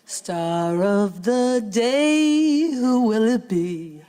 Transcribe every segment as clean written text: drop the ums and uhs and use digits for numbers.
Star of the day, who will it be?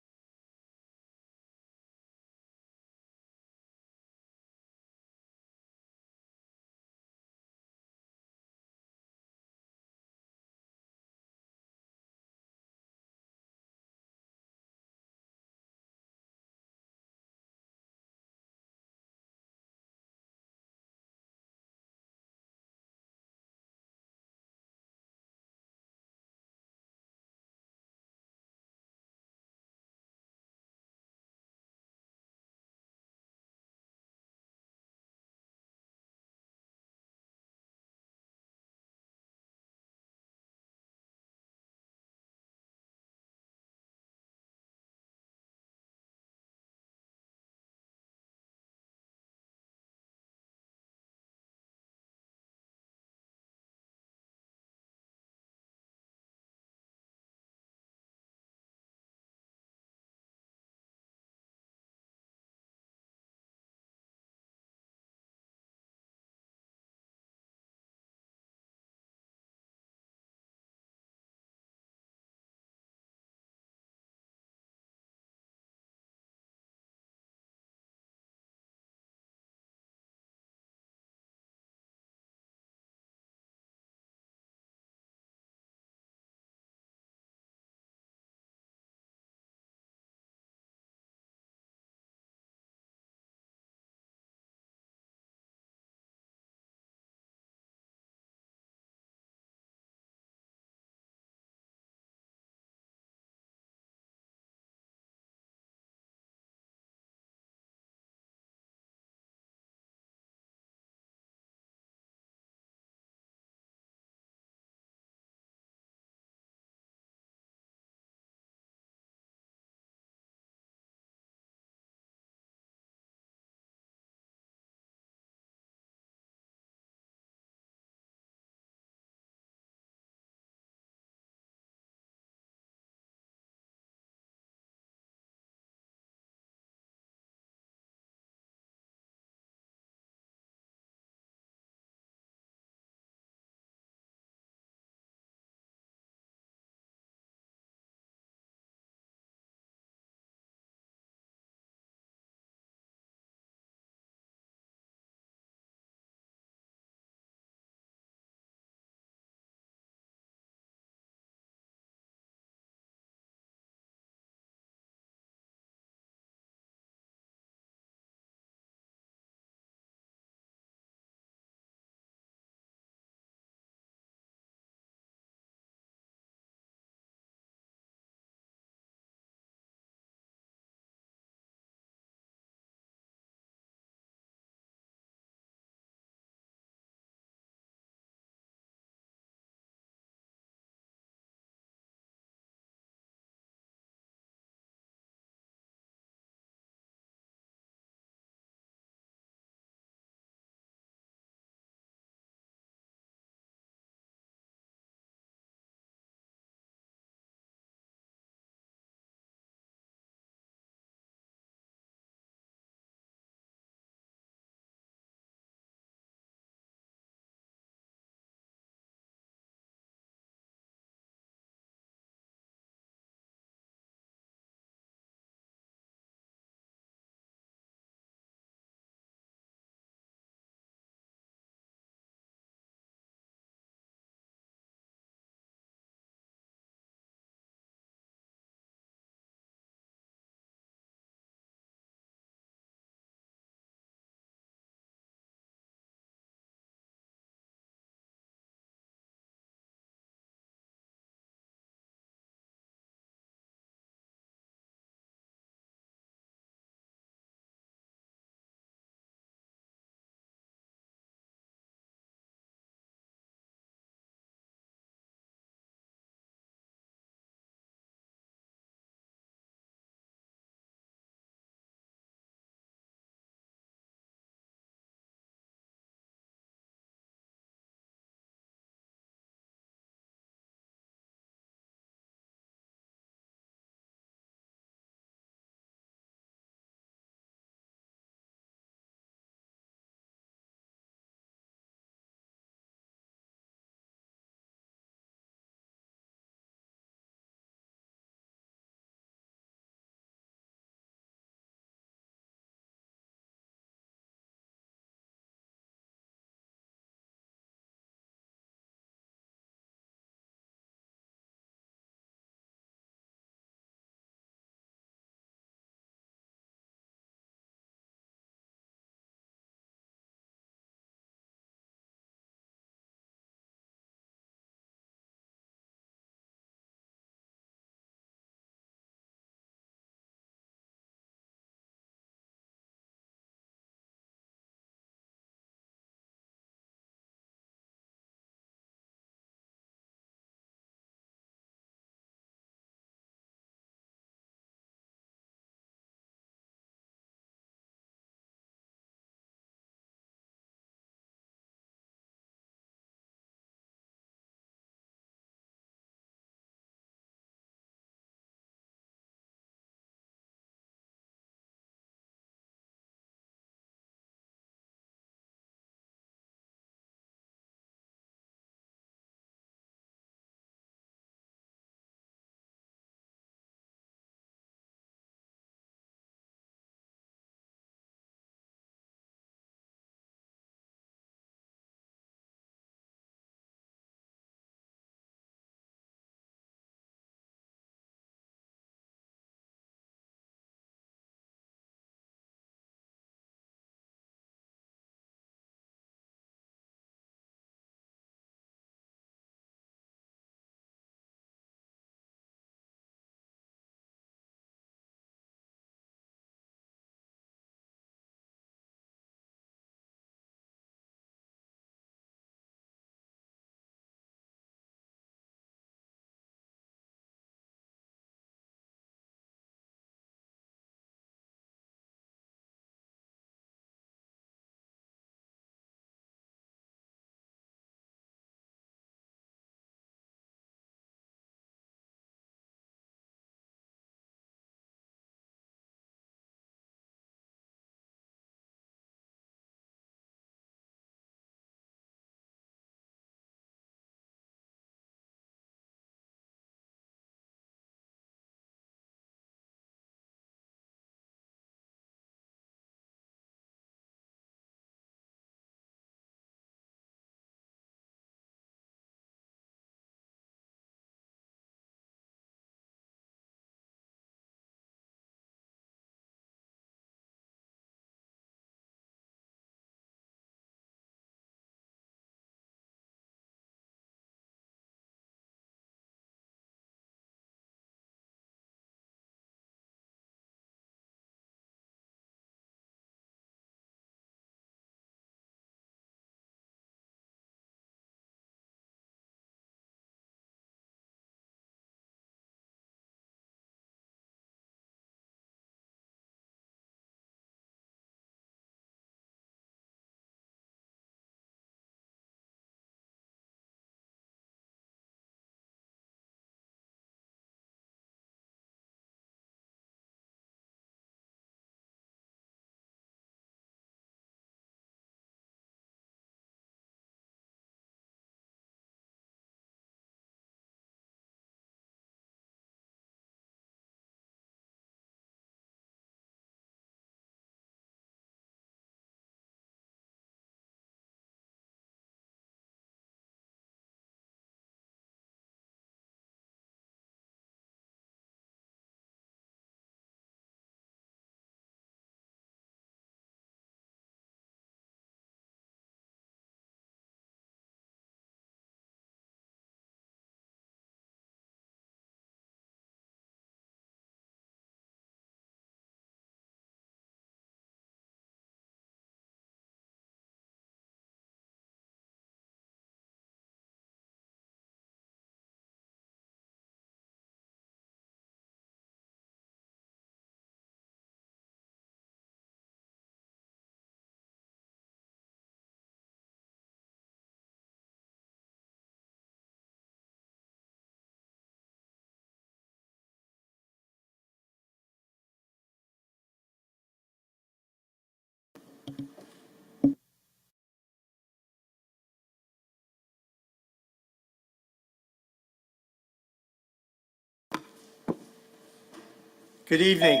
Good evening.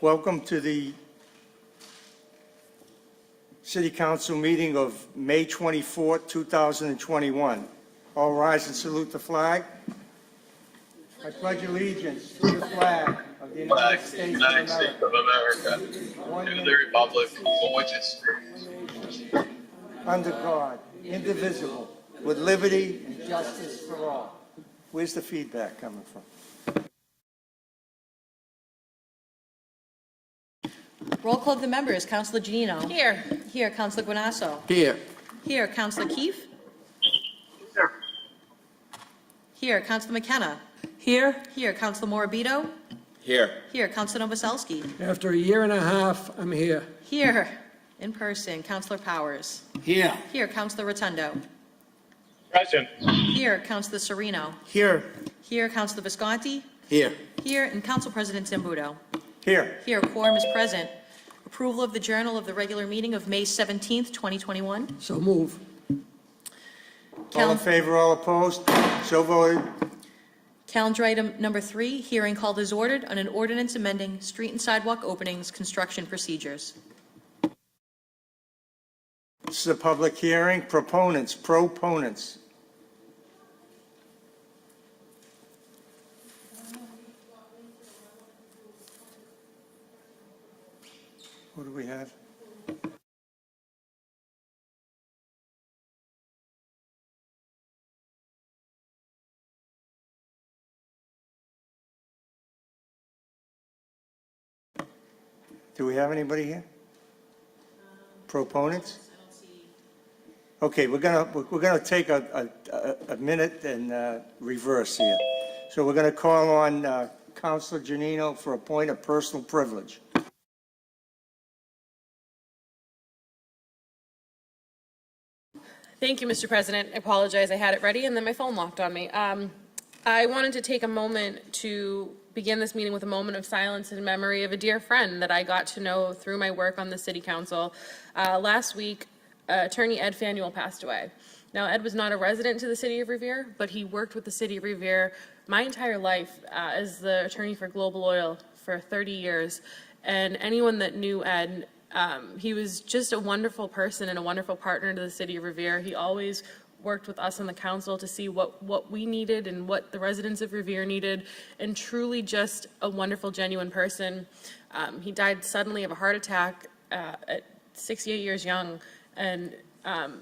Welcome to the City Council meeting of May 24, 2021. All rise and salute the flag. I pledge allegiance to the flag of the United States of America, to the republic for which it stands, under God, indivisible, with liberty and justice for all. Where's the feedback coming from? Roll call of the members. Councilor Janino. Here. Here. Councilor Guanasso. Here. Here. Councilor Keefe. Here. Councilor McKenna. Here, Here. Councilor Morabito. Here. Here. Councilor Novoselsky. After a year and a half, I'm here. Here. In person. Councilor Powers. Here. Here. Councilor Rotundo. Present. Here. Councilor Sereno. Here. Here. Councilor Visconti. Here. Here. And Council President Zambudo. Here. Here. Quorum is present. Approval of the journal of the regular meeting of May 17th, 2021. So move. All in favor, all opposed? So voted. Calendar item number 3, hearing called as ordered on an ordinance amending street and sidewalk openings construction procedures. This is a public hearing. Proponents. What do we have? Do we have anybody here? Proponents? Okay, we're gonna take a minute and reverse here. So we're gonna call on Councilor Janino for a point of personal privilege. Thank you, Mr. President. I apologize. I had it ready and then my phone locked on me. I wanted to take a moment to begin this meeting with a moment of silence in memory of a dear friend that I got to know through my work on the City Council. Last week, Attorney Ed Fanuel passed away. Now, Ed was not a resident to the City of Revere, but he worked with the City of Revere my entire life as the attorney for Global Oil for 30 years. And anyone that knew Ed, he was just a wonderful person and a wonderful partner to the City of Revere. He always worked with us on the council to see what we needed and what the residents of Revere needed, and truly just a wonderful, genuine person. He died suddenly of a heart attack at 68 years young, and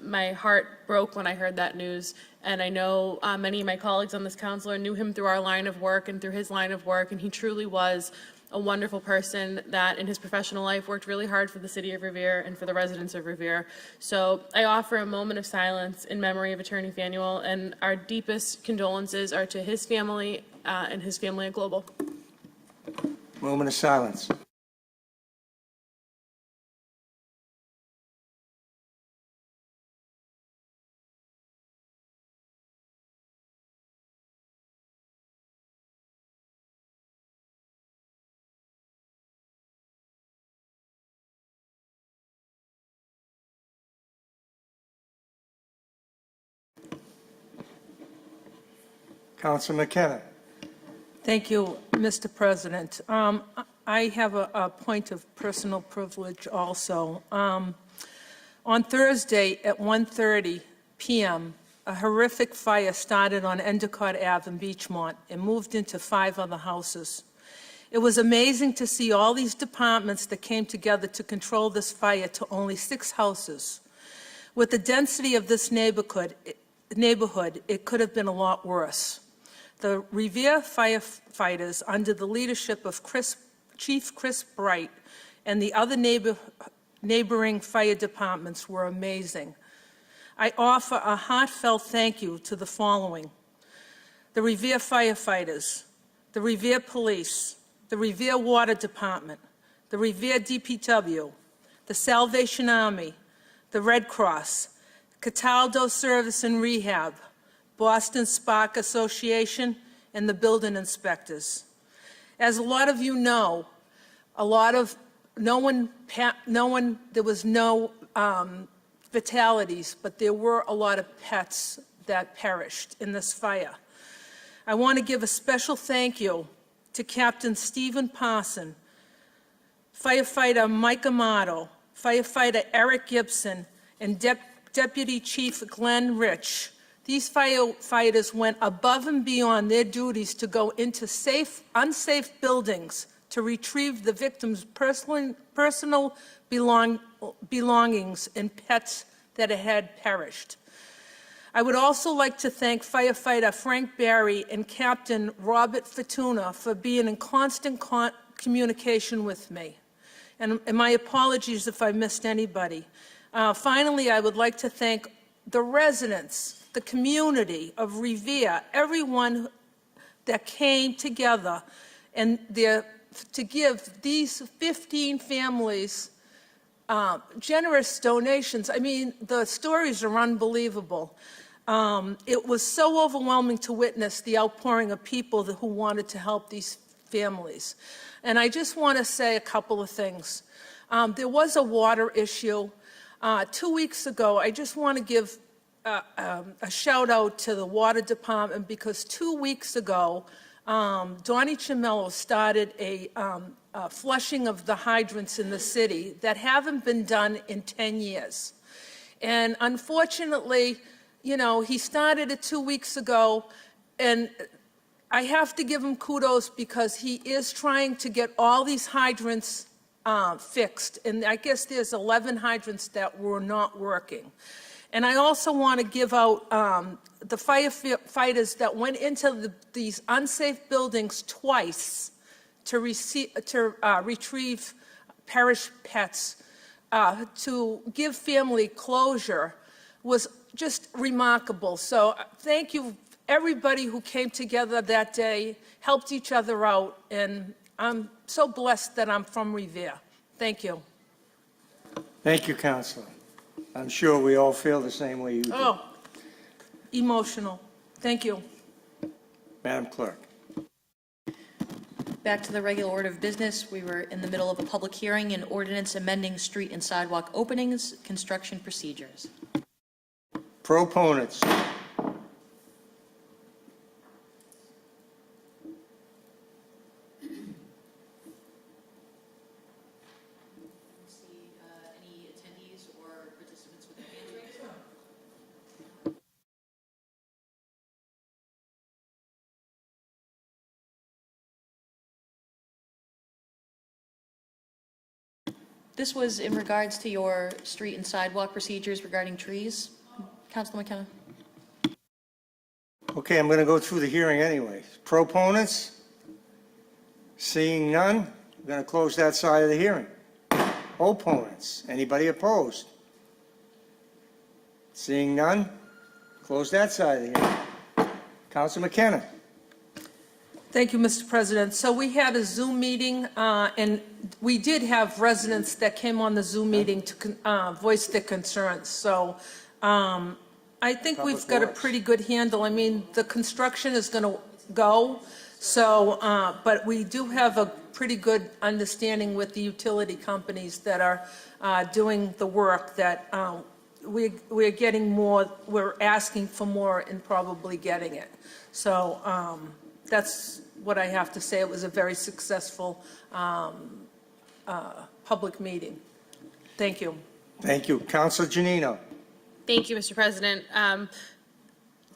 my heart broke when I heard that news. And I know many of my colleagues on this council knew him through our line of work and through his line of work, and he truly was a wonderful person that in his professional life worked really hard for the City of Revere and for the residents of Revere. So I offer a moment of silence in memory of Attorney Fanuel, and our deepest condolences are to his family and his family at Global. Moment of silence. Councilor McKenna. thank you, Mr. President. I have a point of personal privilege also. On Thursday at 1:30 p.m., a horrific fire started on Endicott Ave in Beachmont and moved into 5 other houses. It was amazing to see all these departments that came together to control this fire to only 6 houses. With the density of this neighborhood, it could have been a lot worse. The Revere firefighters, under the leadership of Chief Chris Bright and the other neighboring fire departments, were amazing. I offer a heartfelt thank you to the following: the Revere firefighters, the Revere Police, the Revere Water Department, the Revere DPW, the Salvation Army, the Red Cross, Cataldo Service and Rehab, Boston Spark Association, and the building inspectors. As a lot of you know, there was no fatalities, but there were a lot of pets that perished in this fire. I want to give a special thank you to Captain Stephen Parson, firefighter Mike Amato, firefighter Eric Gibson, and Deputy Chief Glenn Rich. These firefighters went above and beyond their duties to go into unsafe buildings to retrieve the victims' personal belongings and pets that had perished. I would also like to thank firefighter Frank Barry and Captain Robert Fortuna for being in constant communication with me. And my apologies if I missed anybody. Finally, I would like to thank the residents, the community of Revere, everyone that came together and to give these 15 families generous donations. I mean, the stories are unbelievable. It was so overwhelming to witness the outpouring of people who wanted to help these families. And I just want to say a couple of things. There was a water issue. 2 weeks ago, I just want to give a shout out to the water department because 2 weeks ago, Donnie Chimello started a flushing of the hydrants in the city that haven't been done in 10 years. And unfortunately, you know, he started it 2 weeks ago, and I have to give him kudos because he is trying to get all these hydrants fixed. And I guess there's 11 hydrants that were not working. And I also want to give out the firefighters that went into these unsafe buildings twice to retrieve perished pets, to give family closure was just remarkable. So thank you, everybody who came together that day, helped each other out, and I'm so blessed that I'm from Revere. Thank you. Thank you, Counselor. I'm sure we all feel the same way you do. Oh, emotional. Thank you. Madam Clerk. Back to the regular order of business. We were in the middle of a public hearing and ordinance amending street and sidewalk openings, construction procedures. Proponents. See any attendees or participants with their hands raised? This was in regards to your street and sidewalk procedures regarding trees. Councilor McKenna. Okay, I'm going to go through the hearing anyway. Proponents? Seeing none, I'm going to close that side of the hearing. Opponents? Anybody opposed? Seeing none, close that side of the hearing. Councilor McKenna. Thank you, Mr. President. So we had a Zoom meeting, and we did have residents that came on the Zoom meeting to voice their concerns. So I think we've got a pretty good handle. I mean, the construction is going to go, so, but we do have a pretty good understanding with the utility companies that are doing the work that we're getting more, we're asking for more and probably getting it. So that's what I have to say. It was a very successful public meeting. Thank you. Thank you. Councilor Janino. Thank you, Mr. President.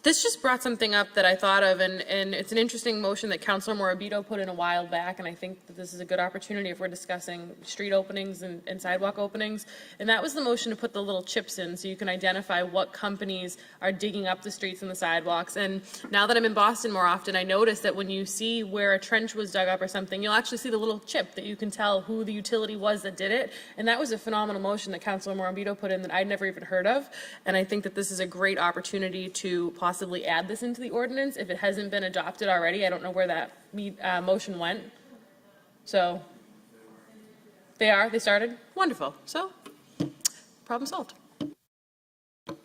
This just brought something up that I thought of, and it's an interesting motion that Councilor Morabito put in a while back, and I think that this is a good opportunity if we're discussing street openings and sidewalk openings. And that was the motion to put the little chips in so you can identify what companies are digging up the streets and the sidewalks. And now that I'm in Boston more often, I notice that when you see where a trench was dug up or something, you'll actually see the little chip that you can tell who the utility was that did it. And that was a phenomenal motion that Councilor Morabito put in that I'd never even heard of. And I think that this is a great opportunity to possibly add this into the ordinance if it hasn't been adopted already. I don't know where that motion went. So they started? Wonderful. So problem solved.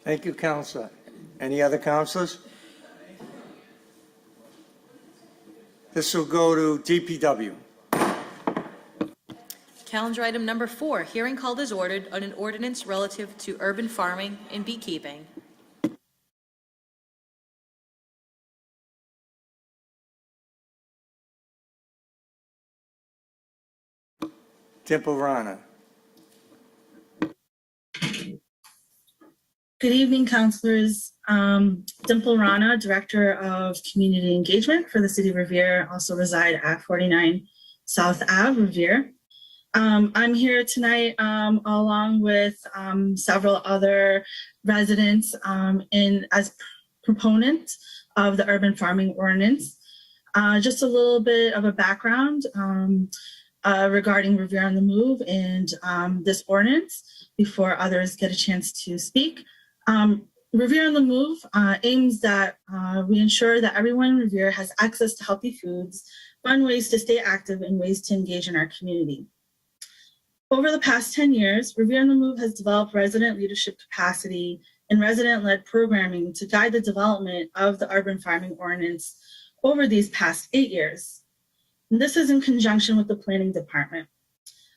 Thank you, Councilor. Any other councilors? This will go to DPW. Calendar item number 4, hearing called as ordered on an ordinance relative to urban farming and beekeeping. Dimple Rana. Good evening, councilors. Dimple Rana, Director of Community Engagement for the City of Revere, also reside at 49 South Ave, Revere. I'm here tonight along with several other residents as proponents of the urban farming ordinance. Just a little bit of a background regarding Revere on the Move and this ordinance before others get a chance to speak. Revere on the Move aims that we ensure that everyone in Revere has access to healthy foods, fun ways to stay active, and ways to engage in our community. Over the past 10 years, Revere on the Move has developed resident leadership capacity and resident-led programming to guide the development of the urban farming ordinance over these past 8 years. And this is in conjunction with the planning department.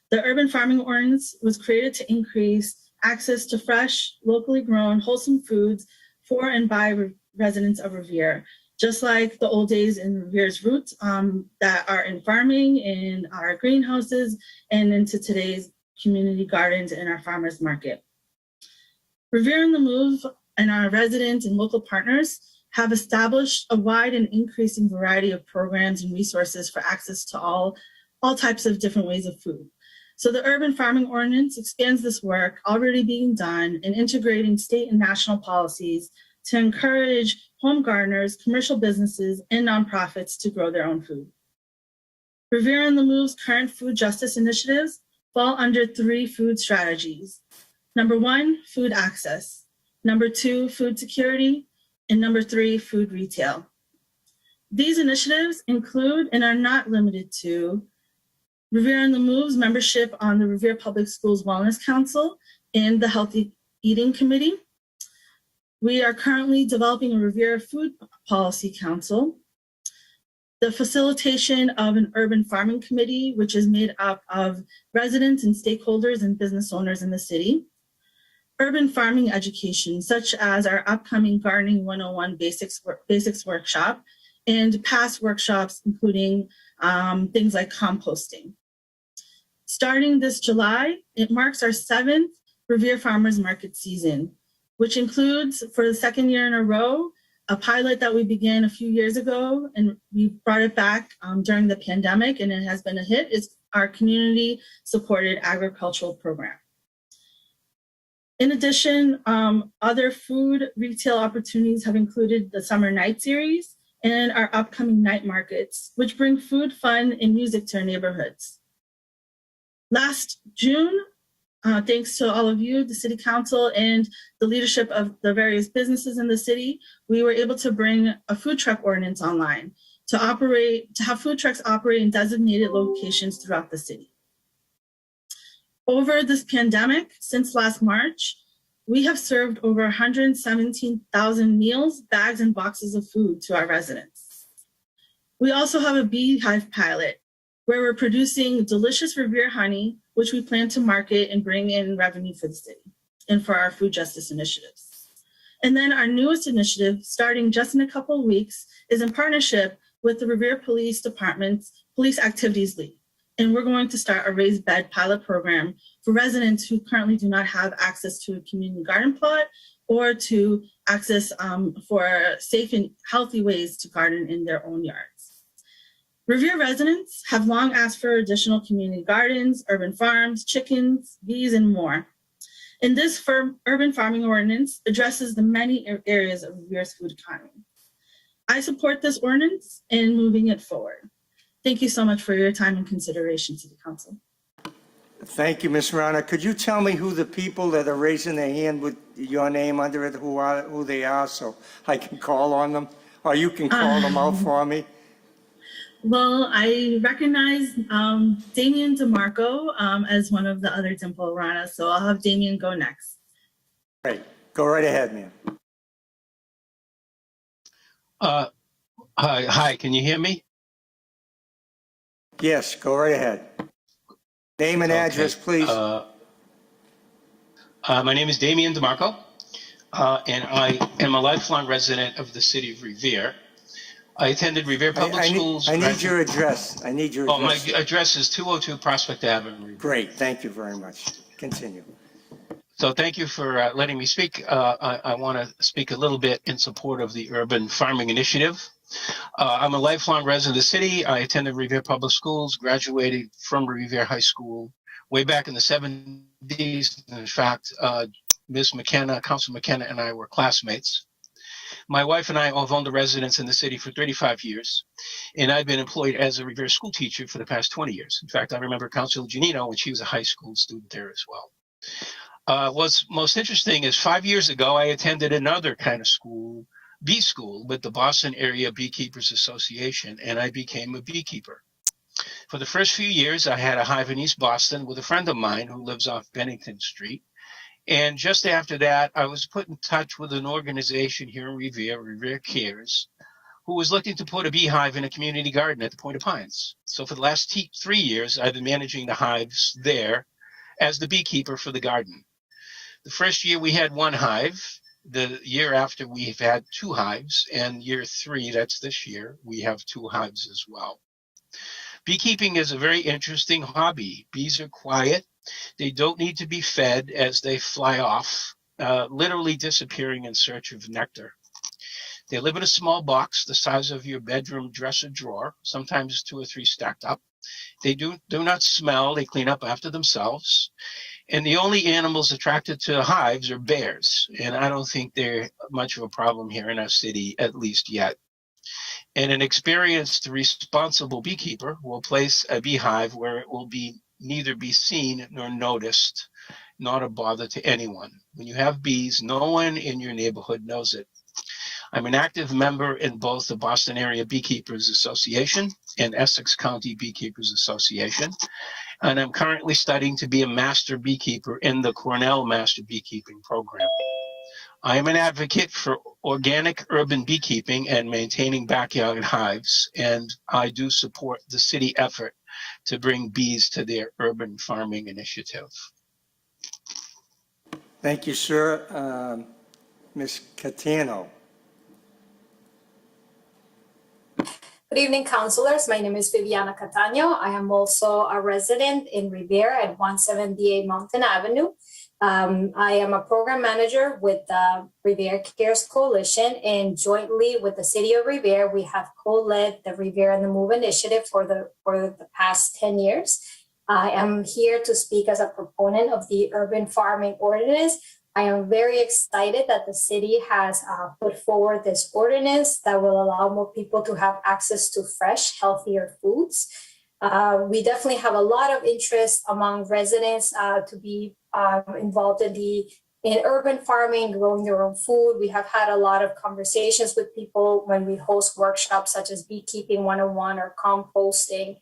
The urban farming ordinance was created to increase access to fresh, locally grown, wholesome foods for and by residents of Revere, just like the old days in Revere's roots that are in farming, in our greenhouses, and into today's community gardens and our farmers market. Revere on the Move and our residents and local partners have established a wide and increasing variety of programs and resources for access to all types of different ways of food. So the urban farming ordinance expands this work already being done in integrating state and national policies to encourage home gardeners, commercial businesses, and nonprofits to grow their own food. Revere on the Move's current food justice initiatives fall under 3 food strategies. Number 1, food access. Number 2, food security. And number 3, food retail. These initiatives include and are not limited to Revere on the Move's membership on the Revere Public Schools Wellness Council and the Healthy Eating Committee. We are currently developing a Revere Food Policy Council, the facilitation of an urban farming committee, which is made up of residents and stakeholders and business owners in the city, urban farming education, such as our upcoming Gardening 101 Basics Workshop, and past workshops, including things like composting. Starting this July, it marks our 7th Revere Farmers Market season, which includes, for the 2nd year in a row, a pilot that we began a few years ago, and we brought it back during the pandemic, and it has been a hit. It's our community-supported agricultural program. In addition, other food retail opportunities have included the Summer Night Series and our upcoming night markets, which bring food, fun, and music to our neighborhoods. Last June, thanks to all of you, the City Council, and the leadership of the various businesses in the city, we were able to bring a food truck ordinance online to have food trucks operate in designated locations throughout the city. Over this pandemic, since last March, we have served over 117,000 meals, bags, and boxes of food to our residents. We also have a beehive pilot where we're producing delicious Revere honey, which we plan to market and bring in revenue for the city and for our food justice initiatives. And then our newest initiative, starting just in a couple of weeks, is in partnership with the Revere Police Department's Police Activities League. And we're going to start a raised bed pilot program for residents who currently do not have access to a community garden plot or to access for safe and healthy ways to garden in their own yards. Revere residents have long asked for additional community gardens, urban farms, chickens, bees, and more. And this urban farming ordinance addresses the many areas of Revere's food economy. I support this ordinance and moving it forward. Thank you so much for your time and consideration, City Council. Thank you, Ms. Rana. Could you tell me who the people that are raising their hand with your name under it, who they are, so I can call on them? Or you can call them out for me? Well, I recognize Damian DeMarco as one of the other Dimple Rana, so I'll have Damian go next. Great. Go right ahead, man. Hi, can you hear me? Yes, go right ahead. Name and address, please. My name is Damian DeMarco, and I am a lifelong resident of the city of Revere. I attended Revere Public Schools. I need your address. I need your Oh, my address. address is 202 Prospect Avenue. Great, thank you very much. Continue. So thank you for letting me speak. I want to speak a little bit in support of the Urban Farming Initiative. I'm a lifelong resident of the city. I attended Revere Public Schools, graduated from Revere High School way back in the 70s. In fact, Ms. McKenna, Council McKenna, and I were classmates. My wife and I have owned a residence in the city for 35 years, and I've been employed as a Revere school teacher for the past 20 years. In fact, I remember Councilor Janino when she was a high school student there as well. What's most interesting is 5 years ago, I attended another kind of school, bee school, with the Boston Area Beekeepers Association, and I became a beekeeper. For the first few years, I had a hive in East Boston with a friend of mine who lives off Bennington Street. And just after that, I was put in touch with an organization here in Revere, Revere Cares, who was looking to put a beehive in a community garden at the Point of Pines. So for the last 3 years, I've been managing the hives there as the beekeeper for the garden. The first year we had 1 hive. The year after we've had 2 hives, and year 3, that's this year, we have 2 hives as well. Beekeeping is a very interesting hobby. Bees are quiet. They don't need to be fed as they fly off, literally disappearing in search of nectar. They live in a small box the size of your bedroom dresser drawer, sometimes 2 or 3 stacked up. They do not smell. They clean up after themselves. And the only animals attracted to hives are bears. And I don't think they're much of a problem here in our city, at least yet. And an experienced, responsible beekeeper will place a beehive where it will neither be seen nor noticed, not a bother to anyone. When you have bees, no one in your neighborhood knows it. I'm an active member in both the Boston Area Beekeepers Association and Essex County Beekeepers Association. And I'm currently studying to be a master beekeeper in the Cornell Master Beekeeping Program. I am an advocate for organic urban beekeeping and maintaining backyard hives, and I do support the city effort to bring bees to their urban farming initiative. Thank you, sir. Ms. Catano. Good evening, councilors. My name is Viviana Catano. I am also a resident in Revere at 178 Mountain Avenue. I am a program manager with the Revere Cares Coalition, and jointly with the City of Revere, we have co-led the Revere on the Move initiative for the past 10 years. I am here to speak as a proponent of the urban farming ordinance. I am very excited that the city has put forward this ordinance that will allow more people to have access to fresh, healthier foods. We definitely have a lot of interest among residents to be involved in urban farming, growing their own food. We have had a lot of conversations with people when we host workshops such as Beekeeping 101 or composting.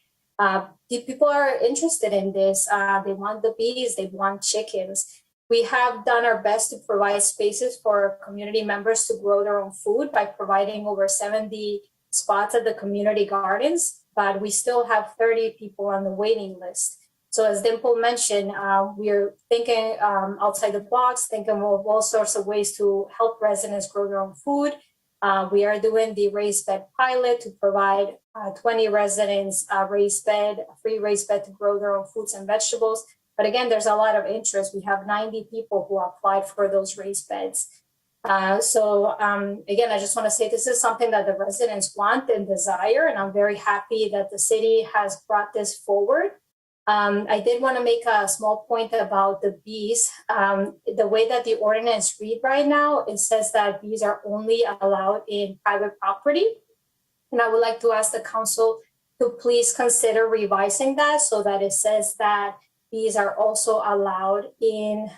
People are interested in this. They want the bees, they want chickens. We have done our best to provide spaces for community members to grow their own food by providing over 70 spots at the community gardens, but we still have 30 people on the waiting list. So as Dimple mentioned, we're thinking outside the box, thinking of all sorts of ways to help residents grow their own food. We are doing the raised bed pilot to provide 20 residents a free raised bed to grow their own fruits and vegetables. But again, there's a lot of interest. We have 90 people who applied for those raised beds. Again, I just want to say this is something that the residents want and desire, and I'm very happy that the city has brought this forward. I did want to make a small point about the bees. The way that the ordinance read right now, it says that bees are only allowed in private property. And I would like to ask the council to please consider revising that so that it says that bees are also allowed in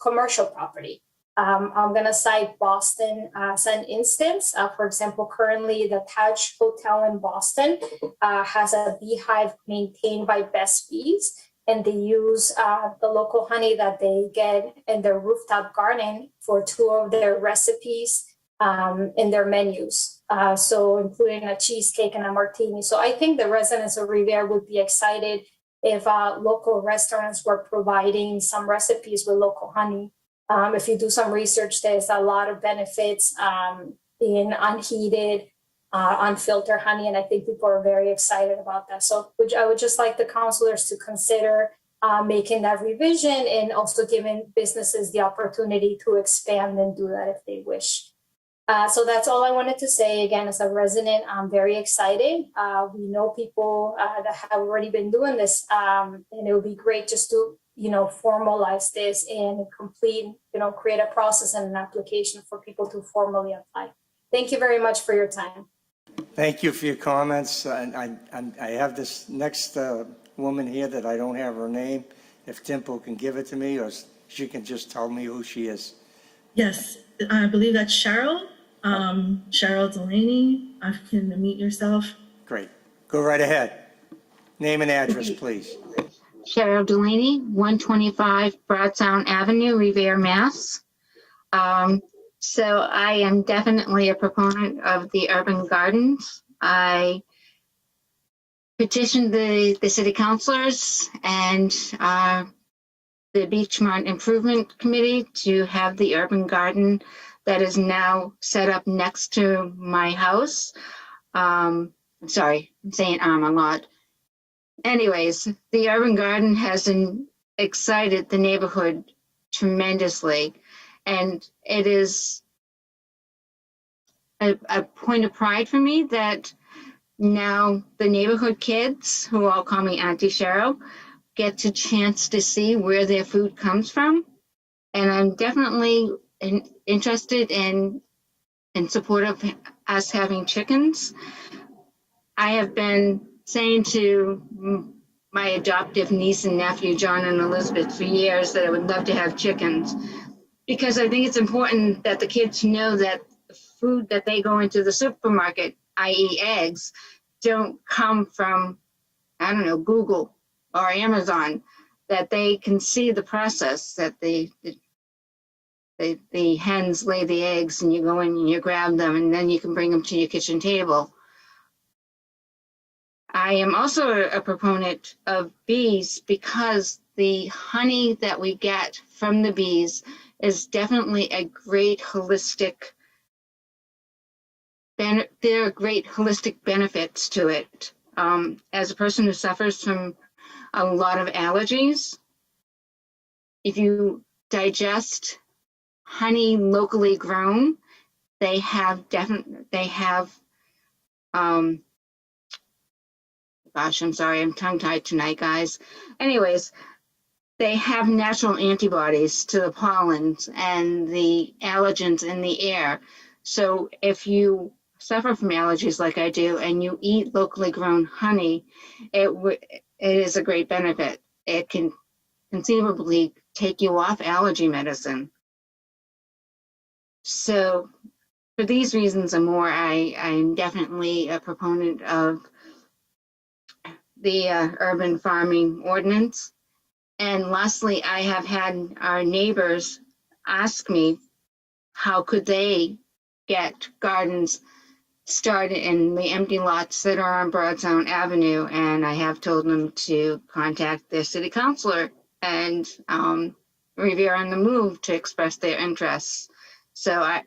commercial property. I'm going to cite Boston as an instance. For example, currently the Taj Hotel in Boston has a beehive maintained by Best Bees, and they use the local honey that they get in their rooftop garden for 2 of their recipes in their menus. So including a cheesecake and a martini. So I think the residents of Revere would be excited if local restaurants were providing some recipes with local honey. If you do some research, there's a lot of benefits in unheated unfiltered honey, and I think people are very excited about that. So I would just like the counselors to consider making that revision and also giving businesses the opportunity to expand and do that if they wish. So that's all I wanted to say. Again, as a resident, I'm very excited. We know people that have already been doing this, and it would be great just to, formalize this and create a process and an application for people to formally apply. Thank you very much for your time. Thank you for your comments. I have this next woman here that I don't have her name. If Dimple can give it to me, or she can just tell me who she is. Yes, I believe that's Cheryl. Cheryl Delaney. I can meet yourself. Great. Go right ahead. Name and address, please. Cheryl Delaney, 125 Broadsound Avenue, Revere, Mass. So I am definitely a proponent of the urban gardens. I petitioned the city councilors and the Beachmont Improvement Committee to have the urban garden that is now set up next to my house. I'm sorry, I'm saying a lot. Anyways, the urban garden has excited the neighborhood tremendously, and it is a point of pride for me that now the neighborhood kids, who all call me Auntie Cheryl, get a chance to see where their food comes from. And I'm definitely interested in support of us having chickens. I have been saying to my adoptive niece and nephew, John and Elizabeth, for years that I would love to have chickens, because I think it's important that the kids know that the food that they go into the supermarket, i.e. eggs, don't come from, I don't know, Google or Amazon, that they can see the process, that the hens lay the eggs and you go in and you grab them and then you can bring them to your kitchen table. I am also a proponent of bees because the honey that we get from the bees is definitely a great holistic, there are great holistic benefits to it. As a person who suffers from a lot of allergies, if you digest honey locally grown, they have gosh, I'm sorry, I'm tongue-tied tonight, guys. Anyways, they have natural antibodies to the pollens and the allergens in the air. So if you suffer from allergies like I do and you eat locally grown honey, it is a great benefit. It can conceivably take you off allergy medicine. So for these reasons and more, I'm definitely a proponent of the urban farming ordinance. And lastly, I have had our neighbors ask me how could they get gardens started in the empty lots that are on Broadsound Avenue, and I have told them to contact their city councilor and Revere on the Move to express their interests. So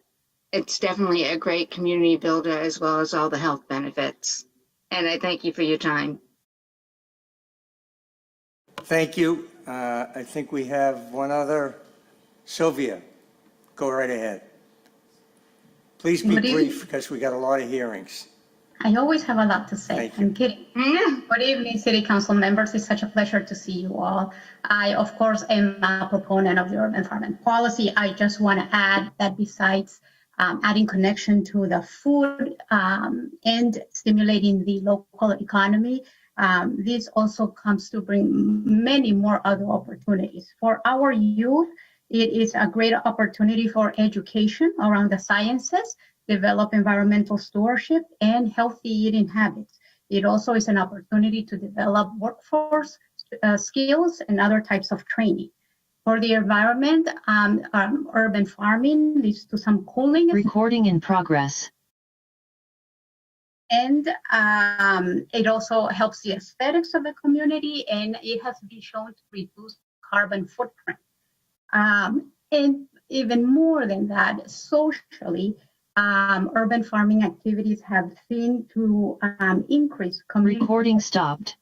it's definitely a great community builder, as well as all the health benefits. And I thank you for your time. Thank you. I think we have one other. Sylvia, go right ahead. Please be brief because we got a lot of hearings. I always have a lot to say. Thank you. I'm kidding. Good evening, City Council members. It's such a pleasure to see you all. I, of course, am a proponent of the urban farming policy. I just want to add that besides adding connection to the food and stimulating the local economy, this also comes to bring many more other opportunities. For our youth, it is a great opportunity for education around the sciences, develop environmental stewardship, and healthy eating habits. It also is an opportunity to develop workforce skills and other types of training. For the environment, urban farming leads to some cooling. Recording in progress. And it also helps the aesthetics of the community, and it has been shown to reduce carbon footprint. And even more than that, socially, urban farming activities have seen to increase community. Recording stopped.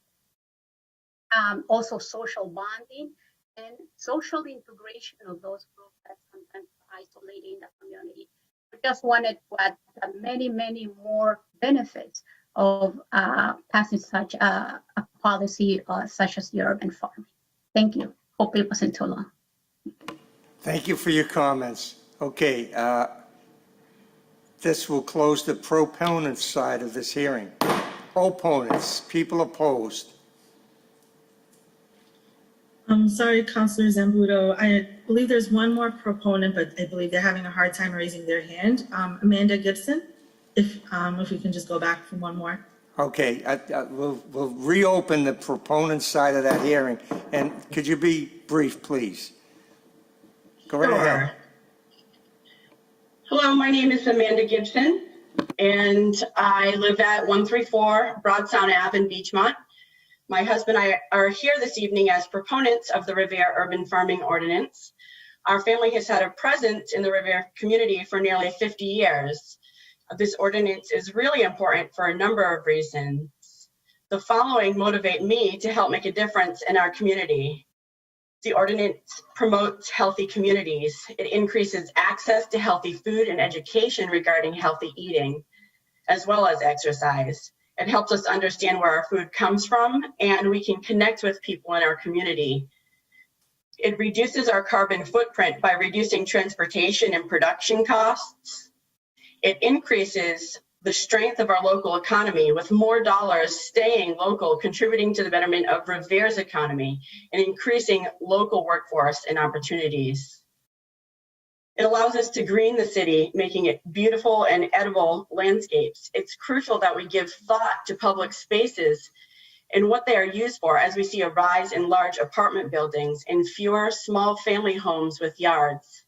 Also social bonding and social integration of those groups that sometimes are isolated in the community. We just wanted to add many, many more benefits of passing such a policy such as the urban farming. Thank you. Hope it wasn't too long. Thank you for your comments. Okay, this will close the proponent side of this hearing. Opponents, people opposed. I'm sorry, Councilor Zambudo. I believe there's one more proponent, but I believe they're having a hard time raising their hand. Amanda Gibson, if we can just go back for one more. Okay, we'll reopen the proponent side of that hearing. And could you be brief, please? Go right ahead. Hello, my name is Amanda Gibson, and I live at 134 Broad Sound Ave in Beachmont. My husband and I are here this evening as proponents of the Revere Urban Farming Ordinance. Our family has had a presence in the Revere community for nearly 50 years. This ordinance is really important for a number of reasons. The following motivate me to help make a difference in our community. The ordinance promotes healthy communities. It increases access to healthy food and education regarding healthy eating, as well as exercise. It helps us understand where our food comes from, and we can connect with people in our community. It reduces our carbon footprint by reducing transportation and production costs. It increases the strength of our local economy, with more dollars staying local, contributing to the betterment of Revere's economy and increasing local workforce and opportunities. It allows us to green the city, making it beautiful and edible landscapes. It's crucial that we give thought to public spaces and what they are used for, as we see a rise in large apartment buildings and fewer small family homes with yards.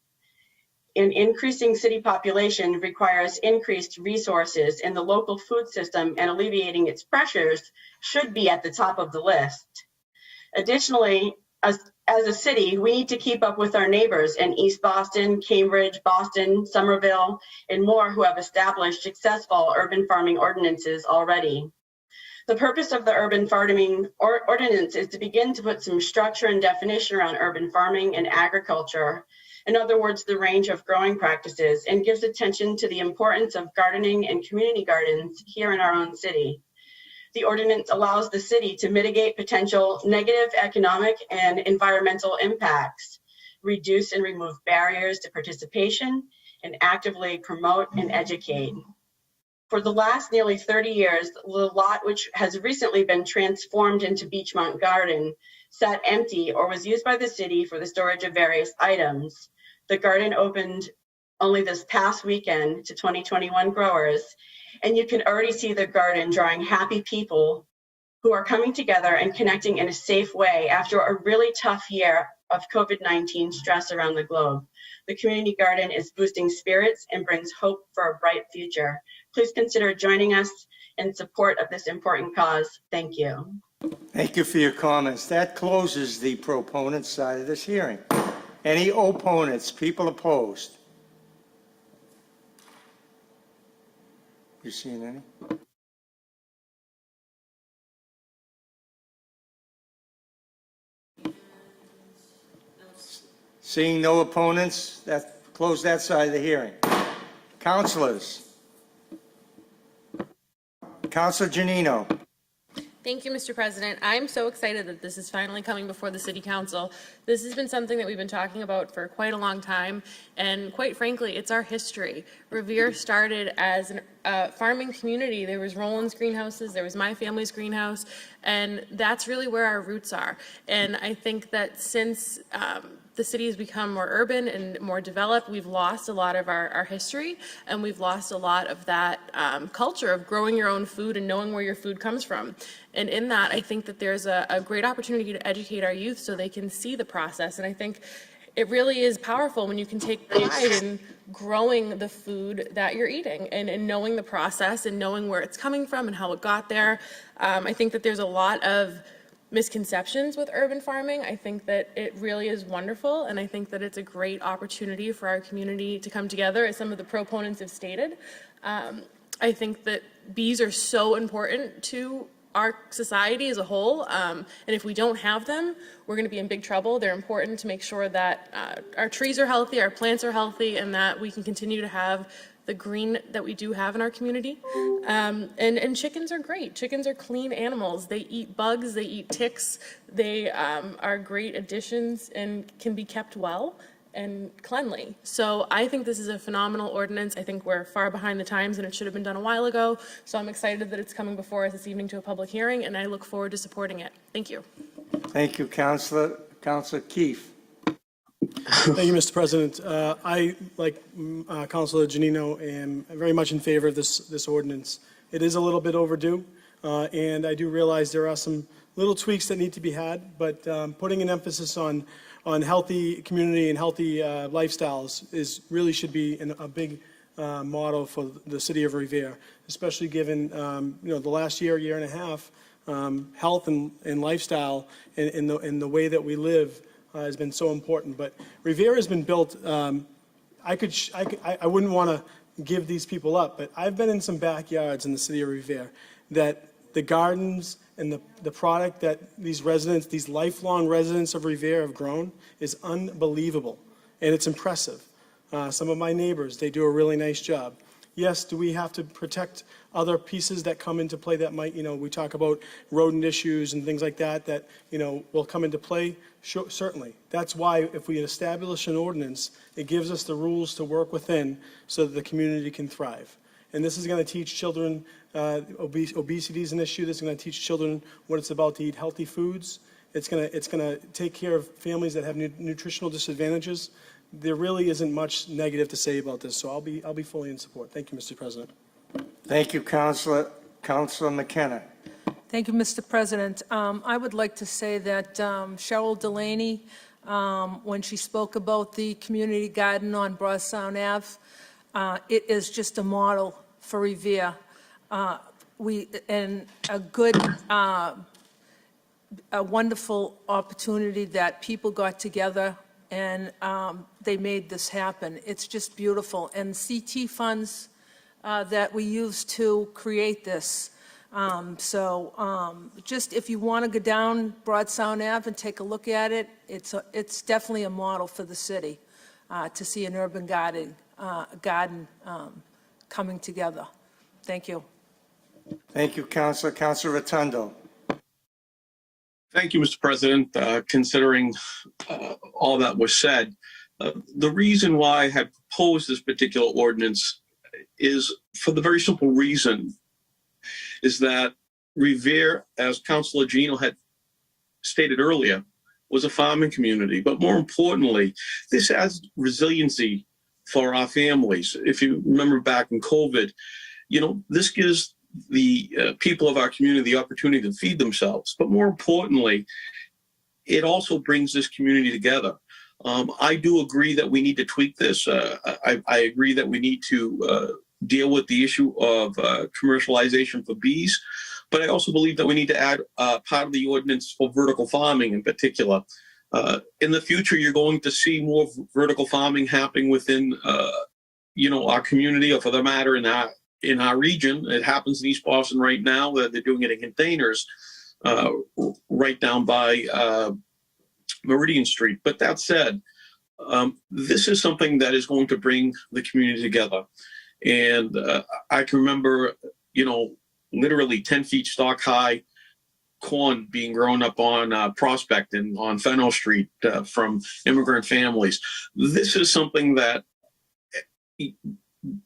An increasing city population requires increased resources, and the local food system and alleviating its pressures should be at the top of the list. Additionally, as a city, we need to keep up with our neighbors in East Boston, Cambridge, Boston, Somerville, and more who have established successful urban farming ordinances already. The purpose of the urban farming ordinance is to begin to put some structure and definition around urban farming and agriculture. In other words, the range of growing practices, and gives attention to the importance of gardening and community gardens here in our own city. The ordinance allows the city to mitigate potential negative economic and environmental impacts, reduce and remove barriers to participation, and actively promote and educate. For the last nearly 30 years, the lot, which has recently been transformed into Beachmont Garden, sat empty or was used by the city for the storage of various items. The garden opened only this past weekend to 2021 growers, and you can already see the garden drawing happy people who are coming together and connecting in a safe way after a really tough year of COVID-19 stress around the globe. The community garden is boosting spirits and brings hope for a bright future. Please consider joining us in support of this important cause. Thank you. Thank you for your comments. That closes the proponent side of this hearing. Any opponents, people opposed? You seen any? Seeing no opponents, close that side of the hearing. Councilors. Councilor Janino. Thank you, Mr. President. I'm so excited that this is finally coming before the City Council. This has been something that we've been talking about for quite a long time, and quite frankly, it's our history. Revere started as a farming community. There was Roland's greenhouses, there was my family's greenhouse, and that's really where our roots are. And I think that since the city has become more urban and more developed, we've lost a lot of our history, and we've lost a lot of that culture of growing your own food and knowing where your food comes from. And in that, I think that there's a great opportunity to educate our youth so they can see the process. And I think it really is powerful when you can take pride in growing the food that you're eating and knowing the process and knowing where it's coming from and how it got there. I think that there's a lot of misconceptions with urban farming. I think that it really is wonderful, and I think that it's a great opportunity for our community to come together, as some of the proponents have stated. I think that bees are so important to our society as a whole, and if we don't have them, we're going to be in big trouble. They're important to make sure that our trees are healthy, our plants are healthy, and that we can continue to have the green that we do have in our community. And chickens are great. Chickens are clean animals. They eat bugs, they eat ticks. They are great additions and can be kept well and cleanly. So I think this is a phenomenal ordinance. I think we're far behind the times and it should have been done a while ago. So I'm excited that it's coming before us this evening to a public hearing, and I look forward to supporting it. Thank you. Thank you, Councilor. Councilor Keefe. Thank you, Mr. President. I, like Councilor Janino, am very much in favor of this ordinance. It is a little bit overdue, and I do realize there are some little tweaks that need to be had, but putting an emphasis on healthy community and healthy lifestyles really should be a big motto for the city of Revere, especially given the last year and a half, health and lifestyle in the way that we live has been so important. But Revere has been built. I wouldn't want to give these people up, but I've been in some backyards in the city of Revere that the gardens and the product that these residents, these lifelong residents of Revere have grown is unbelievable, and it's impressive. Some of my neighbors, they do a really nice job. Yes, do we have to protect other pieces that come into play that might, we talk about rodent issues and things like that, will come into play? Sure, certainly. That's why if we establish an ordinance, it gives us the rules to work within so that the community can thrive. And this is going to teach children, obesity is an issue. This is going to teach children what it's about to eat healthy foods. It's going to take care of families that have nutritional disadvantages. There really isn't much negative to say about this, so I'll be fully in support. Thank you, Mr. President. Thank you, Councilor. Councilor McKenna. Thank you, Mr. President. I would like to say that Cheryl Delaney, when she spoke about the community garden on Broadsound Ave, it is just a model for Revere. And a wonderful opportunity that people got together and they made this happen. It's just beautiful. And CT funds that we used to create this. Just if you want to go down Broadsound Ave and take a look at it, it's definitely a model for the city to see an urban garden coming together. Thank you. Thank you, Councilor. Councilor Rotundo. Thank you, Mr. President. Considering all that was said, the reason why I had proposed this particular ordinance is for the very simple reason is that Revere, as Councilor Gino had stated earlier, was a farming community. But more importantly, this adds resiliency for our families. If you remember back in COVID, this gives the people of our community the opportunity to feed themselves. But more importantly, it also brings this community together. I do agree that we need to tweak this. I agree that we need to deal with the issue of commercialization for bees. But I also believe that we need to add part of the ordinance for vertical farming in particular. In the future, you're going to see more vertical farming happening within, our community, or for the matter, in our region. It happens in East Boston right now. They're doing it in containers right down by Meridian Street. But that said, this is something that is going to bring the community together. And I can remember, literally 10 feet stock high corn being grown up on Prospect and on Fennell Street from immigrant families. This is something that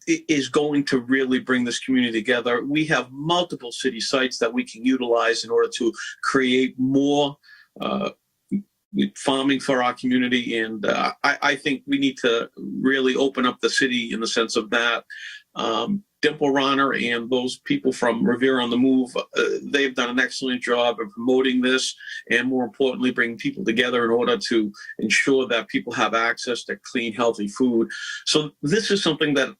is going to really bring this community together. We have multiple city sites that we can utilize in order to create more farming for our community. And I think we need to really open up the city in the sense of that. Dimple Runner and those people from Revere on the Move, they've done an excellent job of promoting this and, more importantly, bringing people together in order to ensure that people have access to clean, healthy food. So this is something that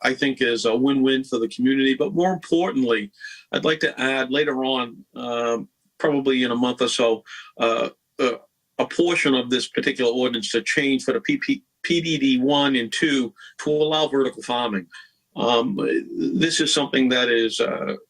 I think is a win-win for the community. But more importantly, I'd like to add later on, probably in a month or so, a portion of this particular ordinance to change for the PDD 1 and 2 to allow vertical farming. This is something that is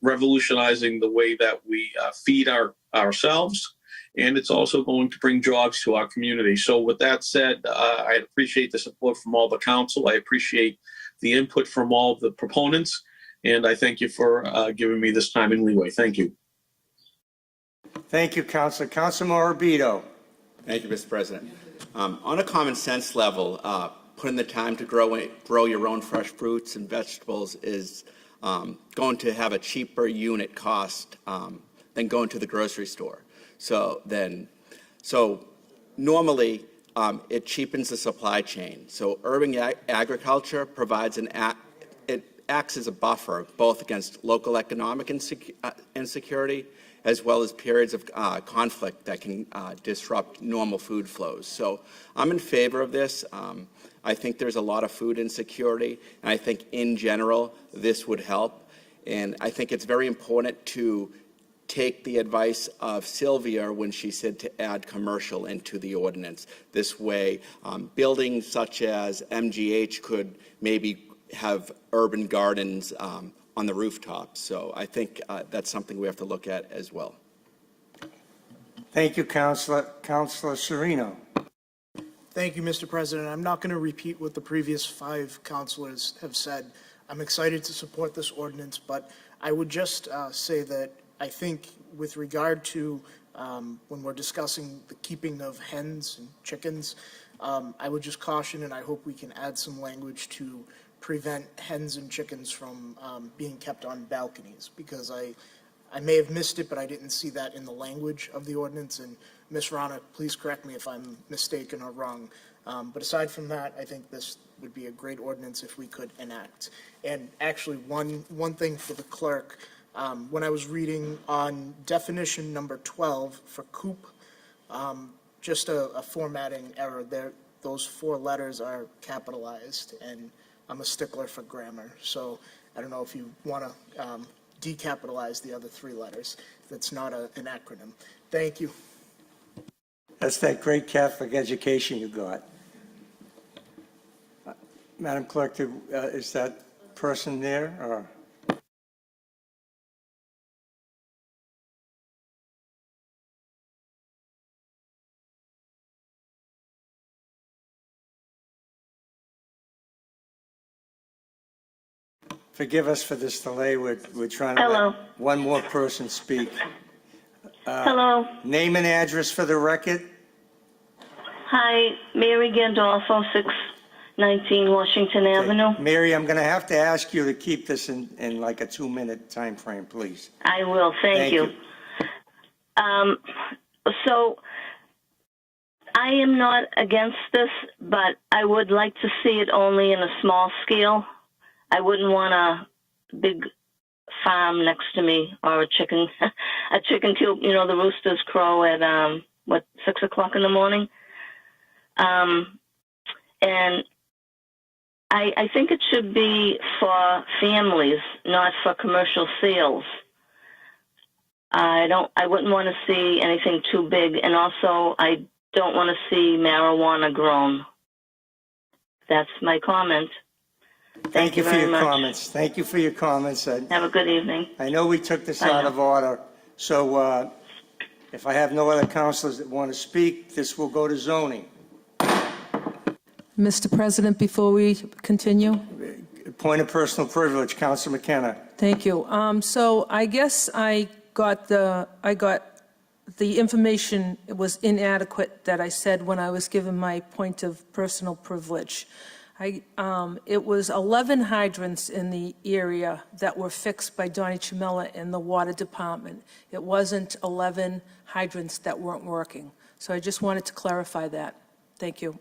revolutionizing the way that we feed ourselves, and it's also going to bring jobs to our community. So with that said, I appreciate the support from all the council. I appreciate the input from all of the proponents, and I thank you for giving me this time and leeway. Thank you. Thank you, Councilor. Councilor Morabito. Thank you, Mr. President. On a common sense level, putting the time to grow your own fresh fruits and vegetables is going to have a cheaper unit cost than going to the grocery store. So normally it cheapens the supply chain. So urban agriculture provides it acts as a buffer both against local economic insecurity as well as periods of conflict that can disrupt normal food flows. So I'm in favor of this. I think there's a lot of food insecurity, and I think in general this would help. And I think it's very important to take the advice of Sylvia when she said to add commercial into the ordinance. This way, buildings such as MGH could maybe have urban gardens on the rooftops. So I think that's something we have to look at as well. Thank you, Councilor. Councilor Sereno. Thank you, Mr. President. I'm not going to repeat what the previous 5 councilors have said. I'm excited to support this ordinance, but I would just say that I think with regard to when we're discussing the keeping of hens and chickens, I would just caution, and I hope we can add some language to prevent hens and chickens from being kept on balconies, because I may have missed it, but I didn't see that in the language of the ordinance. And Ms. Rana, please correct me if I'm mistaken or wrong. But aside from that, I think this would be a great ordinance if we could enact. And actually, one thing for the clerk, when I was reading on definition number 12 for coop, just a formatting error there. Those 4 letters are capitalized, and I'm a stickler for grammar. So I don't know if you want to decapitalize the other 3 letters. That's not an acronym. Thank you. That's that great Catholic education you got. Madam Clerk, is that person there? Or? Forgive us for this delay. We're trying to let one more person speak. Hello. Name and address for the record. Hi, Mary Gandolfo, 619 Washington Avenue. Mary, I'm going to have to ask you to keep this in like a 2-minute time frame, please. I will. Thank you. So I am not against this, but I would like to see it only in a small scale. I wouldn't want a big farm next to me or a chicken coop. You know, the roosters crow at 6 o'clock in the morning. And I think it should be for families, not for commercial sales. I wouldn't want to see anything too big, and also I don't want to see marijuana grown. That's my comment. Thank you for your comments. Thank you for your comments. Have a good evening. I know we took this out of order, so if I have no other councilors that want to speak, this will go to zoning. Mr. President, before we continue? Point of personal privilege, Councilor McKenna. Thank you. So I guess I got the information, it was inadequate that I said when I was given my point of personal privilege. It was 11 hydrants in the area that were fixed by Donnie Chimella in the water department. It wasn't 11 hydrants that weren't working. So I just wanted to clarify that. Thank you.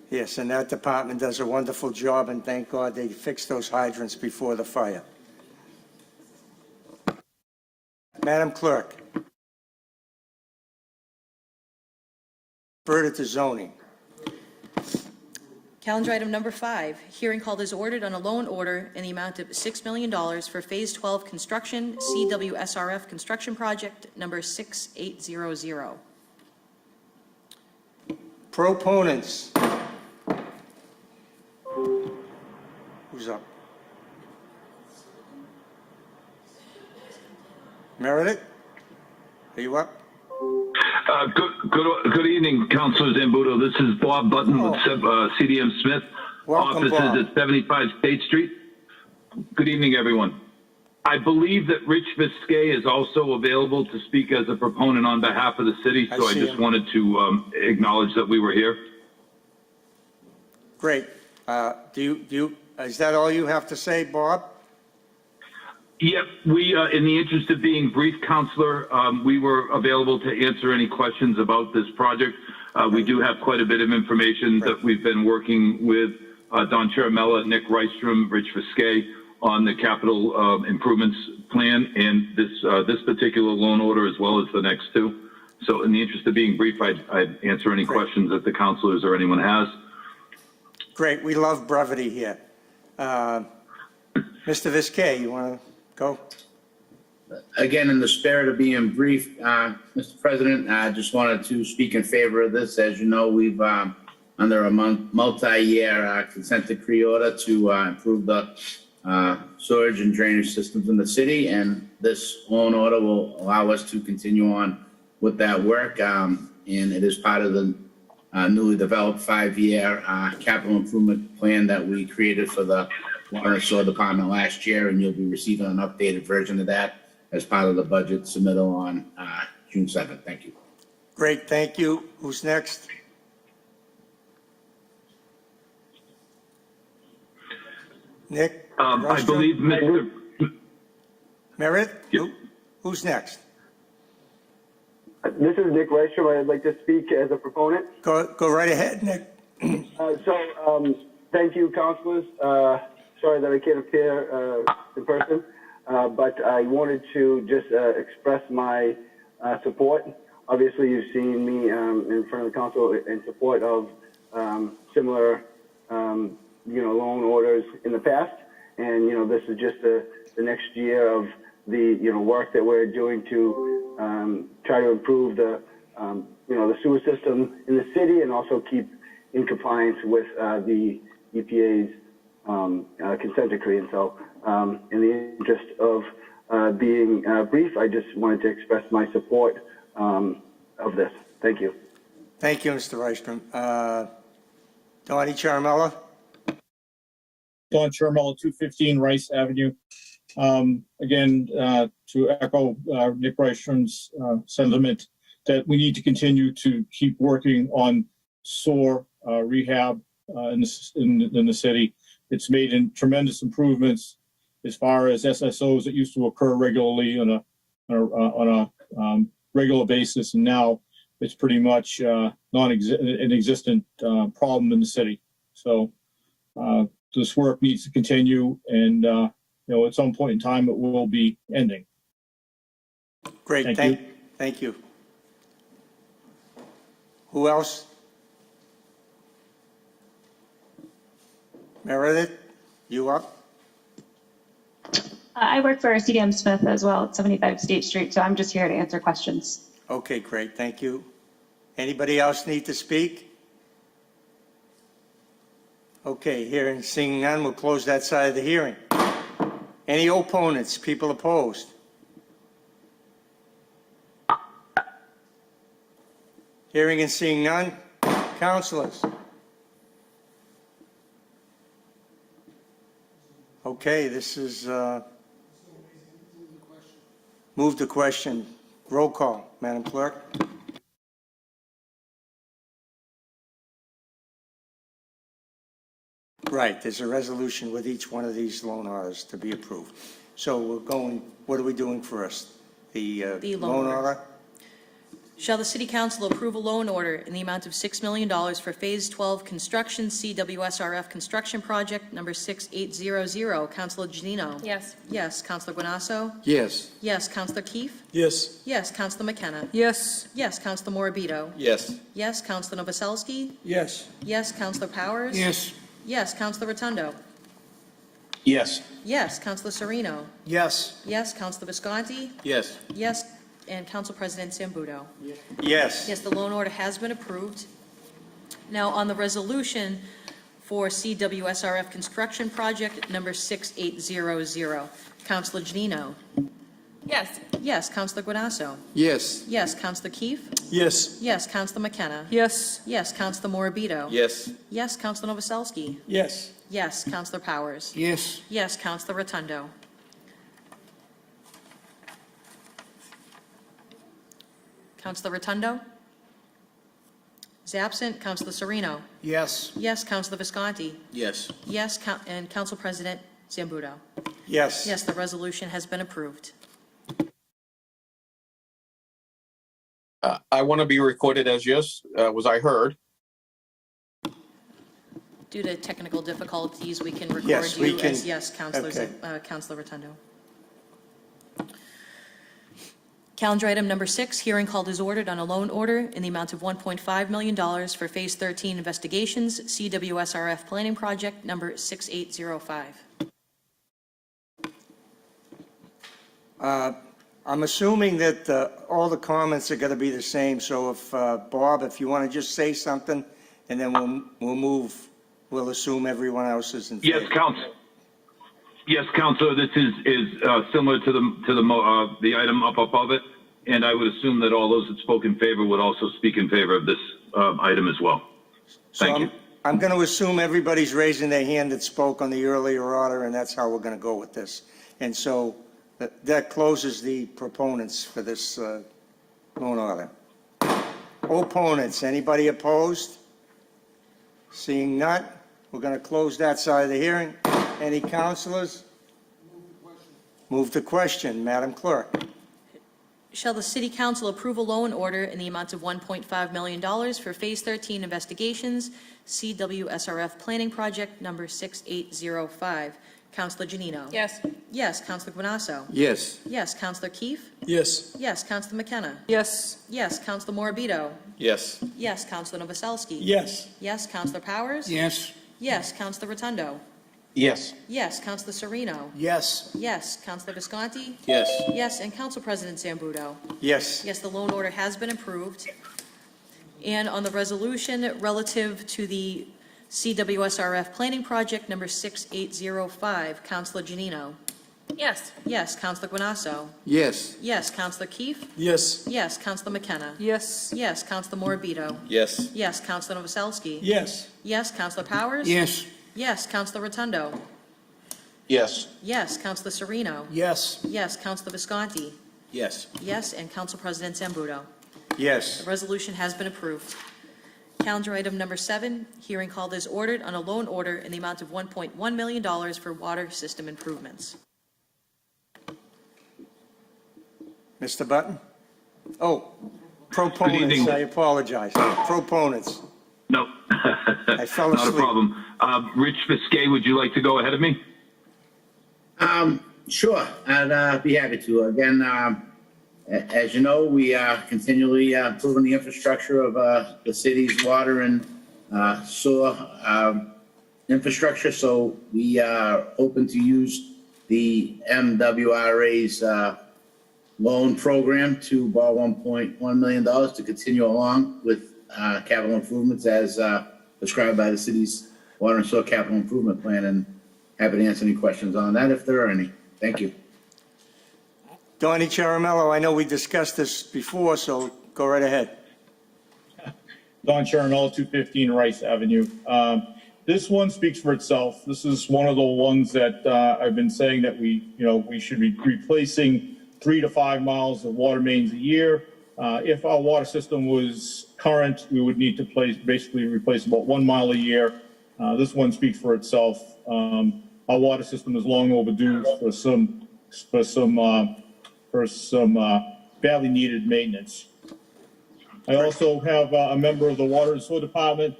Yes, and that department does a wonderful job, and thank God they fixed those hydrants before the fire. Madam Clerk. Refer it to zoning. Calendar item number 5, hearing called as ordered on a loan order in the amount of $6 million for Phase 12 construction, CWSRF construction project number 6800. Proponents. Who's up? Meredith? Are you up? Good evening, Councilor Zambudo. This is Bob Button with CDM Smith. Welcome, Offices Bob. at 75 State Street. Good evening, everyone. I believe that Rich Viscay is also available to speak as a proponent on behalf of the city, so I see just him. wanted to acknowledge that we were here. Great. Is that all you have to say, Bob? Yep, we, in the interest of being brief, Councilor, we were available to answer any questions about this project. We do have quite a bit of information that we've been working with Don Chiaramella, Nick Rystrom, Rich Viscay on the capital improvements plan and this particular loan order as well as the next two. So in the interest of being brief, I'd answer any questions that the councilors or anyone has. Great. We love brevity here. Mr. Viscay, you want to go? Again, in the spirit of being brief, Mr. President, I just wanted to speak in favor of this. As you know, we've under a multi-year consent decree order to improve the sewage and drainage systems in the city, and this loan order will allow us to continue on with that work. And it is part of the newly developed 5-year capital improvement plan that we created for the Water and Sewer Department last year, and you'll be receiving an updated version of that as part of the budget submittal on June 7th. Thank you. Great, thank you. Who's next? Nick? I believe Mr. Meredith? Who's next? This is Nick Rystrom. I'd like to speak as a proponent. Go right ahead, Nick. Thank you, councilors. Sorry that I can't appear in person, but I wanted to just express my support. Obviously, you've seen me in front of the council in support of similar, loan orders in the past, and this is just the next year of the work that we're doing to try to improve the the sewer system in the city and also keep in compliance with the EPA's consent decree. And so, in the interest of being brief, I just wanted to express my support of this. Thank you. Thank you, Mr. Rystrom. Donnie Chiaramella? Don Chiaramella, 215 Rice Avenue. Again, to echo Nick Rystrom's sentiment that we need to continue to keep working on SOAR rehab in the city. It's made tremendous improvements as far as SSOs that used to occur regularly on a regular basis, and now it's pretty much an existent problem in the city. So this work needs to continue, and at some point in time it will be ending. Great, thank you. Who else? Meredith, you up? I work for CDM Smith as well at 75 State Street, so I'm just here to answer questions. Okay, great, thank you. Anybody else need to speak? Okay, hearing and seeing none, we'll close that side of the hearing. Any opponents, people opposed? Hearing and seeing none, councilors? Okay, this is, move the question. Roll call, Madam Clerk. Right, there's a resolution with each one of these loan orders to be approved. So we're going, what are we doing first? The loan order? Shall the City Council approve a loan order in the amount of $6 million for Phase 12 Construction CWSRF Construction Project Number 6800? Councilor Janino? Yes. Yes. Councilor Guanasso? Yes. Yes. Councilor Keefe? Yes. Yes. Councilor McKenna? Yes. Yes. Councilor Morabito? Yes. Yes. Councilor Novoselsky? Yes. Yes. Councilor Powers? Yes. Yes. Councilor Rotundo? Yes. Yes. Councilor Sereno? Yes. Yes. Councilor Visconti? Yes. Yes. And Council President Zambudo? Yes. Yes, the loan order has been approved. Now, on the resolution for CWSRF Construction Project Number 6800, Councilor Janino? Yes. Yes. Councilor Guanasso? Yes. Yes. Councilor Keefe? Yes. Yes. Councilor McKenna? Yes. Yes. Councilor Morabito? Yes. Yes. Councilor Novoselsky? Yes. Yes. Councilor Powers? Yes. Yes. Councilor Rotundo? Councilor Rotundo? Is absent. Councilor Sereno? Yes. Yes. Councilor Visconti? Yes. Yes. And Council President Zambudo? Yes. Yes, the resolution has been approved. I want to be recorded as yes. Was I heard? Due to technical difficulties, we can record Yes, we you can- as yes, Councilor, okay. Councilor Rotundo. Calendar item number 6, hearing called is ordered on a loan order in the amount of $1.5 million for Phase 13 investigations, CWSRF Planning Project Number 6805. I'm assuming that all the comments are going to be the same, so if, Bob, if you want to just say something, and then we'll assume everyone else is in favor. Yes, Council. Yes, Councilor, this is similar to the item up above it, and I would assume that all those that spoke in favor would also speak in favor of this item as well. Thank you. I'm going to assume everybody's raising their hand that spoke on the earlier order, and that's how we're going to go with this. And so that closes the proponents for this loan order. Opponents, anybody opposed? Seeing none, we're going to close that side of the hearing. Any councilors? Move the question, Madam Clerk. Shall the City Council approve a loan order in the amount of $1.5 million for Phase 13 investigations, CWSRF Planning Project Number 6805? Councilor Janino? Yes. Yes. Councilor Guanasso? Yes. Yes. Councilor Keefe? Yes. Yes. Councilor McKenna? Yes. Yes. Councilor Morabito? Yes. Yes. Councilor Novoselsky? Yes. Yes. Councilor Powers? Yes. Yes. Councilor Rotundo? Yes. Yes. Councilor Sereno? Yes. Yes. Councilor Visconti? Yes. Yes. And Council President Zambudo? Yes. Yes, the loan order has been approved. And on the resolution relative to the CWSRF Planning Project Number 6805, Councilor Janino? Yes. Yes. Councilor Guanasso? Yes. Yes. Councilor Keefe? Yes. Yes. Councilor McKenna? Yes. Yes. Councilor Morabito? Yes. Yes. Councilor Novoselsky? Yes. Yes. Councilor Powers? Yes. Yes. Councilor Rotundo? Yes. Yes. Councilor Sereno? Yes. Yes. Councilor Visconti? Yes. Yes. And Council President Zambudo? Yes. The resolution has been approved. Calendar item number 7, hearing called is ordered on a loan order in the amount of $1.1 million for water system improvements. Mr. Button? Oh, proponents, evening. I apologize. Proponents. No. I fell Not a asleep. problem. Rich Biscay, would you like to go ahead of me? Sure, I'd be happy to. Again, as you know, we are continually improving the infrastructure of the city's water and sewer infrastructure. So we are open to use the MWRA's loan program to borrow $1.1 million to continue along with capital improvements as prescribed by the city's water and sewer capital improvement plan. And happy to answer any questions on that if there are any. Thank you. Donnie Charamello, I know we discussed this before, so go right ahead. Don Charamella, 215 Rice Avenue. This one speaks for itself. This is one of the ones that I've been saying that we should be replacing 3 to 5 miles of water mains a year. If our water system was current, we would need to basically replace about 1 mile a year. This one speaks for itself. Our water system is long overdue for some badly needed maintenance. I also have a member of the Water and Sewer Department,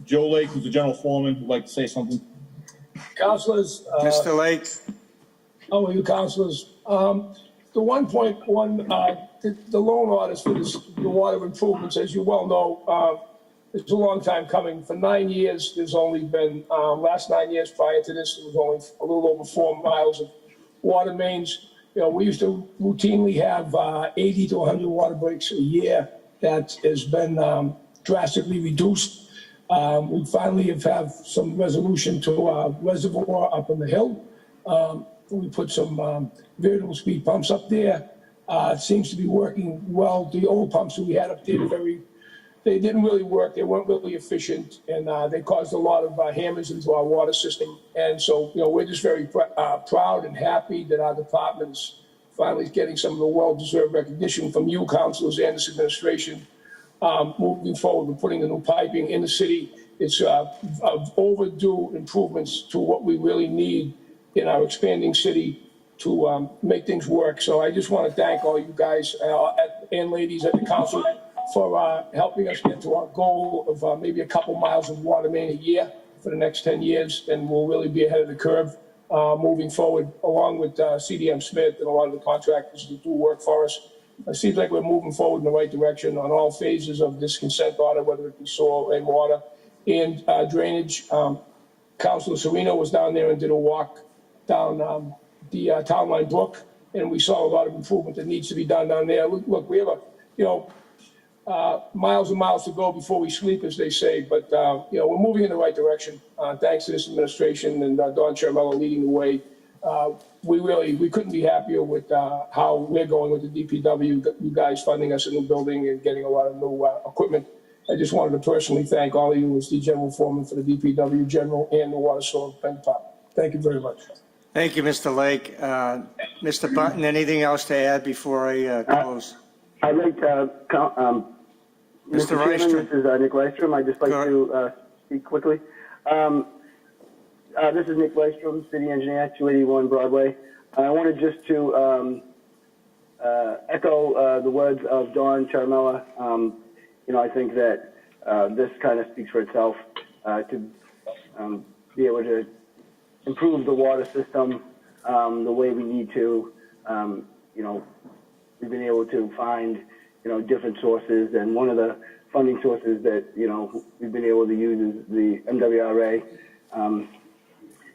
Joe Lake, who's the general foreman, would like to say something. Councilors. Mr. Lake. How are you, councilors? The 1.1, the loan orders for the water improvements, as you well know, it's a long time coming. For 9 years, there's only been, last 9 years prior to this, there was only a little over 4 miles of water mains. You know, we used to routinely have 80 to 100 water breaks a year. That has been drastically reduced. We finally have some resolution to our reservoir up on the hill. We put some variable speed pumps up there. It seems to be working well. The old pumps that we had up there, they didn't really work. They weren't really efficient, and they caused a lot of hammers into our water system. And so, you know, we're just very proud and happy that our department's finally getting some of the well-deserved recognition from you, councilors, and this administration. Moving forward, we're putting the new piping in the city. It's of overdue improvements to what we really need in our expanding city to make things work. So I just want to thank all you guys and ladies at the council for helping us get to our goal of maybe a couple miles of water main a year for the next 10 years. And we'll really be ahead of the curve moving forward, along with CDM Smith and a lot of the contractors that do work for us. It seems like we're moving forward in the right direction on all phases of this consent order, whether it be soil and water and drainage. Councilor Serino was down there and did a walk down the Town Line Brook, and we saw a lot of improvement that needs to be done down there. Look, we have miles and miles to go before we sleep, as they say, but we're moving in the right direction. Thanks to this administration and Don Chermello leading the way. We couldn't be happier with how we're going with the DPW. You guys funding us a new building and getting a lot of new equipment. I just wanted to personally thank all of you as the general foreman for the DPW general and the water sewer department. Thank you very much. Thank you, Mr. Lake. Mr. Button, anything else to add before I close? I'd like to, Mr. Mr. Chairman, Rystrom. this is Nick Rystrom. I'd just like to speak quickly. This is Nick Rystrom, city engineer, 281 Broadway. I wanted just to echo the words of Don Chermello. I think that this kind of speaks for itself to be able to improve the water system the way we need to. We've been able to find, different sources, and one of the funding sources that, we've been able to use is the MWRA.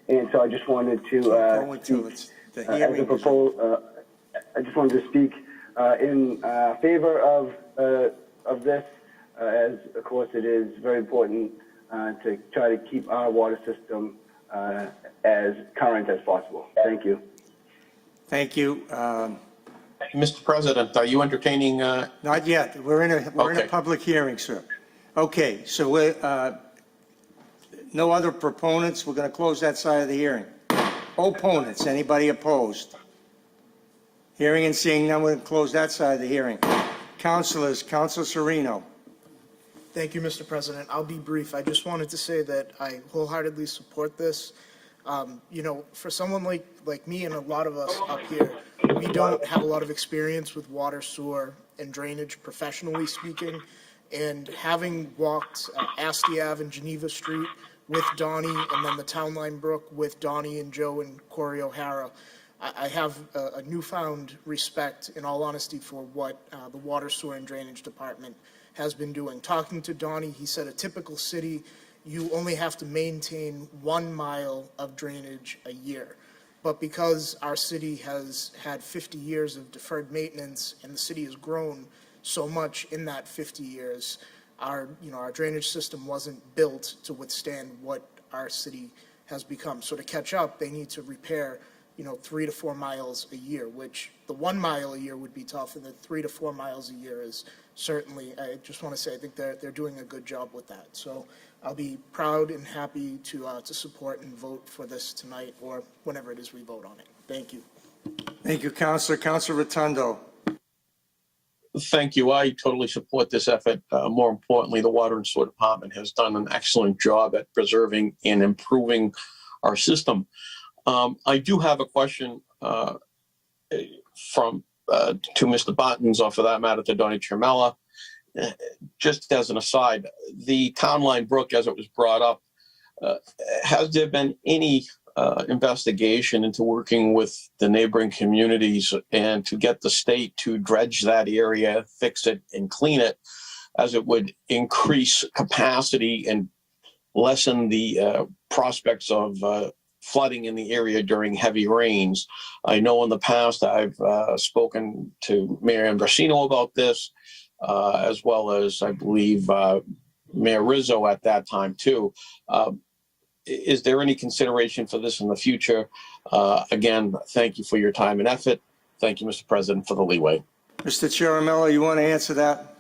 And so I just wanted to, as a proposal, I just wanted to speak in favor of this, as of course it is very important to try to keep our water system as current as possible. Thank you. Thank you. Mr. President, are you entertaining? Not yet. We're in a public hearing, sir. Okay, so we're, no other proponents. We're going to close that side of the hearing. Opponents, anybody opposed? Hearing and seeing none, we're going to close that side of the hearing. Councilors, Councilor Serino. Thank you, Mr. President. I'll be brief. I just wanted to say that I wholeheartedly support this. For someone like me and a lot of us up here, we don't have a lot of experience with water, sewer, and drainage, professionally speaking. And having walked Asti Ave and Geneva Street with Donnie, and then the Town Line Brook with Donnie and Joe and Corey O'Hara, I have a newfound respect, in all honesty, for what the water, sewer, and drainage department has been doing. Talking to Donnie, he said a typical city, you only have to maintain 1 mile of drainage a year. But because our city has had 50 years of deferred maintenance and the city has grown so much in that 50 years, our drainage system wasn't built to withstand what our city has become. So to catch up, they need to repair 3 to 4 miles a year, which the 1 mile a year would be tough, and the 3 to 4 miles a year is certainly, I just want to say, I think they're doing a good job with that. So I'll be proud and happy to support and vote for this tonight, or whenever it is we vote on it. Thank you. Thank you, Councilor. Councilor Rotundo. Thank you. I totally support this effort. More importantly, the Water and Sewer Department has done an excellent job at preserving and improving our system. I do have a question to Mr. Buttons, or for that matter, to Donnie Chermello. just as an aside, the Town Line Brook, as it was brought up, has there been any investigation into working with the neighboring communities and to get the state to dredge that area, fix it, and clean it, as it would increase capacity and lessen the prospects of flooding in the area during heavy rains? I know in the past I've spoken to Mayor Ambrosino about this, as well as I believe Mayor Rizzo at that time too. Is there any consideration for this in the future? Again, thank you for your time and effort. Thank you, Mr. President, for the leeway. Mr. Chiaramella, you want to answer that?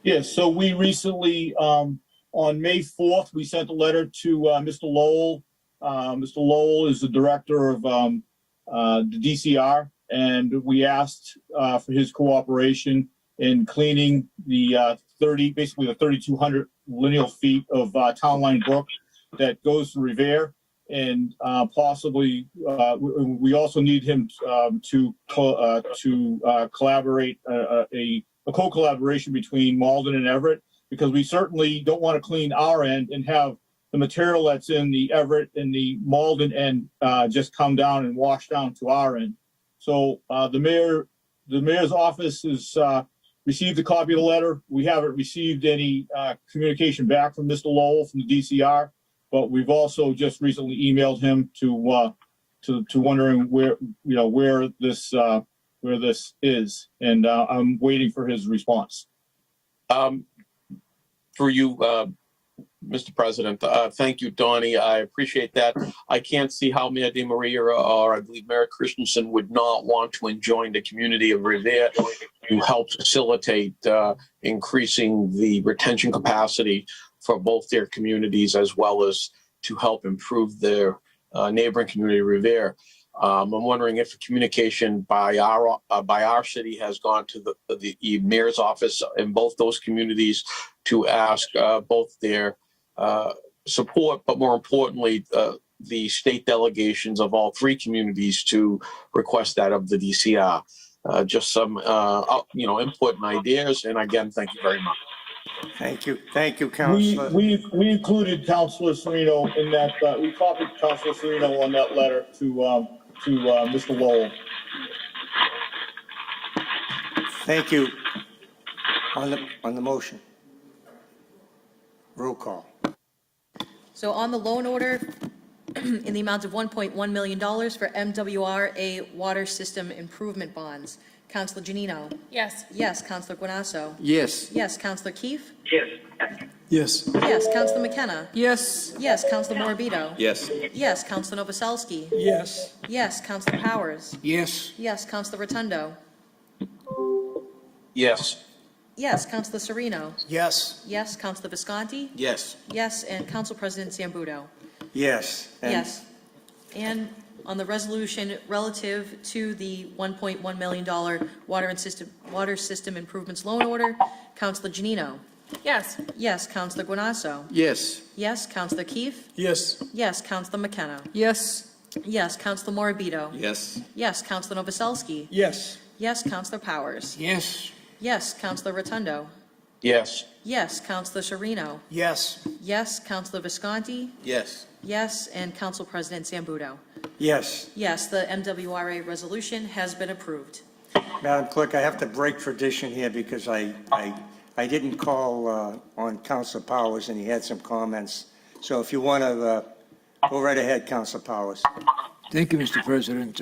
Yes, so we recently, on May 4th, we sent a letter to Mr. Lowell. Mr. Lowell is the director of the DCR, and we asked for his cooperation in cleaning the basically the 3,200 lineal feet of Town Line Brook that goes to Revere, and possibly we also need him to collaborate a co-collaboration between Malden and Everett, because we certainly don't want to clean our end and have the material that's in the Everett and the Malden end just come down and wash down to our end. So the mayor's office has received a copy of the letter. We haven't received any communication back from Mr. Lowell from the DCR, but we've also just recently emailed him to wondering where this is, and I'm waiting for his response. Through you, Mr. President, thank you, Donnie. I appreciate that. I can't see how Mayor DeMaria or I believe Mayor Christensen would not want to join the community of Revere to help facilitate increasing the retention capacity for both their communities, as well as to help improve their neighboring community, Revere. I'm wondering if communication by our city has gone to the mayor's office in both those communities to ask both their support, but more importantly, the state delegations of all three communities to request that of the DCR. Just some input and ideas. And again, thank you very much. Thank you, Councilor. We included Councilor Serino in that. We copied Councilor Serino on that letter to Mr. Lowell. Thank you. On the motion. Roll call. So on the loan order, in the amount of $1.1 million for MWRA water system improvement bonds, Councilor Janino? Yes. Yes. Councilor Guanasso? Yes. Yes. Councilor Keefe? Yes. Yes. Yes. Councilor McKenna? Yes. Yes. Councilor Morbido? Yes. Yes. Councilor Novoselsky? Yes. Yes. Councilor Powers? Yes. Yes. Councilor Rotundo? Yes. Yes. Councilor Serino? Yes. Yes. Councilor Visconti? Yes. Yes. And Council President Zambudo? Yes. Yes. And on the resolution relative to the $1.1 million water system improvements loan order, Councilor Janino? Yes. Yes. Councilor Guanasso? Yes. Yes. Councilor Keefe? Yes. Yes. Councilor McKenna? Yes. Yes. Councilor Morbido? Yes. Yes. Councilor Novoselsky? Yes. Yes. Councilor Powers? Yes. Yes. Councilor Rotundo? Yes. Yes. Councilor Serino? Yes. Yes. Councilor Visconti? Yes. Yes. And Council President Zambudo? Yes. Yes, the MWRA resolution has been approved. Madam Clerk, I have to break tradition here because I didn't call on Councilor Powers and he had some comments. So if you want to go right ahead, Councilor Powers. Thank you, Mr. President.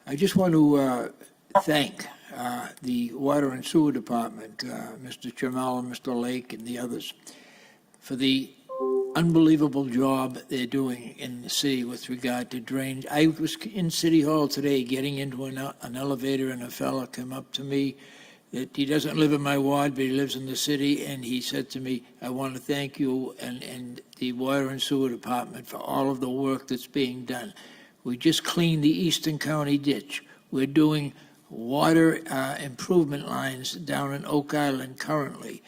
I just want to thank the Water and Sewer Department, Mr. Chiaramella, Mr. Lake, and the others for the unbelievable job they're doing in the city with regard to drainage. I was in City Hall today getting into an elevator, and a fella came up to me that he doesn't live in my ward, but he lives in the city, and he said to me, I want to thank you and the Water and Sewer Department for all of the work that's being done. We just cleaned the Eastern County ditch. We're doing water improvement lines down in Oak Island currently.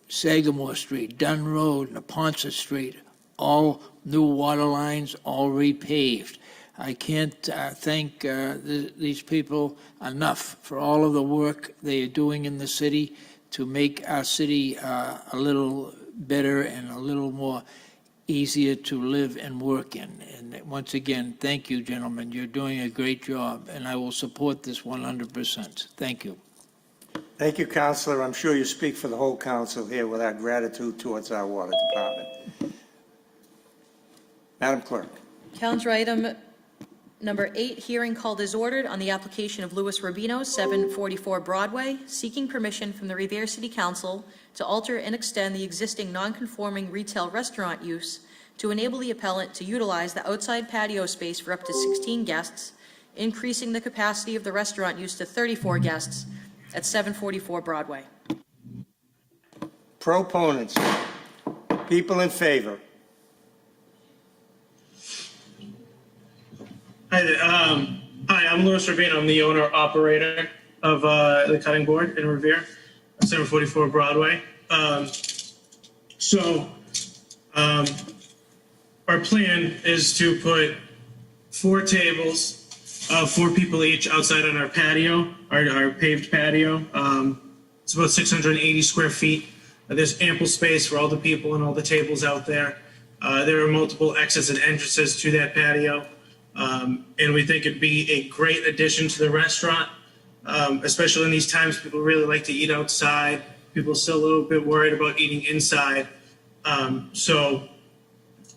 Sagamore Street, Dunn Road, Neponset Street, all new water lines, all repaved. I can't thank these people enough for all of the work they are doing in the city to make our city a little better and a little more easier to live and work in. And once again, thank you, gentlemen. You're doing a great job, and I will support this 100%. Thank you. Thank you, Councilor. I'm sure you speak for the whole council here with our gratitude towards our water department. Madam Clerk. Calendar item number 8, hearing called as ordered on the application of Louis Rubino, 744 Broadway, seeking permission from the Revere City Council to alter and extend the existing non-conforming retail restaurant use to enable the appellant to utilize the outside patio space for up to 16 guests, increasing the capacity of the restaurant use to 34 guests at 744 Broadway. Proponents. People in favor. Hi, I'm Louis Rubino. I'm the owner-operator of the Cutting Board in Revere, 744 Broadway. Our plan is to put 4 tables, 4 people each outside on our patio, our paved patio. It's about 680 square feet. There's ample space for all the people and all the tables out there. There are multiple exits and entrances to that patio. And we think it'd be a great addition to the restaurant, especially in these times. People really like to eat outside. People are still a little bit worried about eating inside.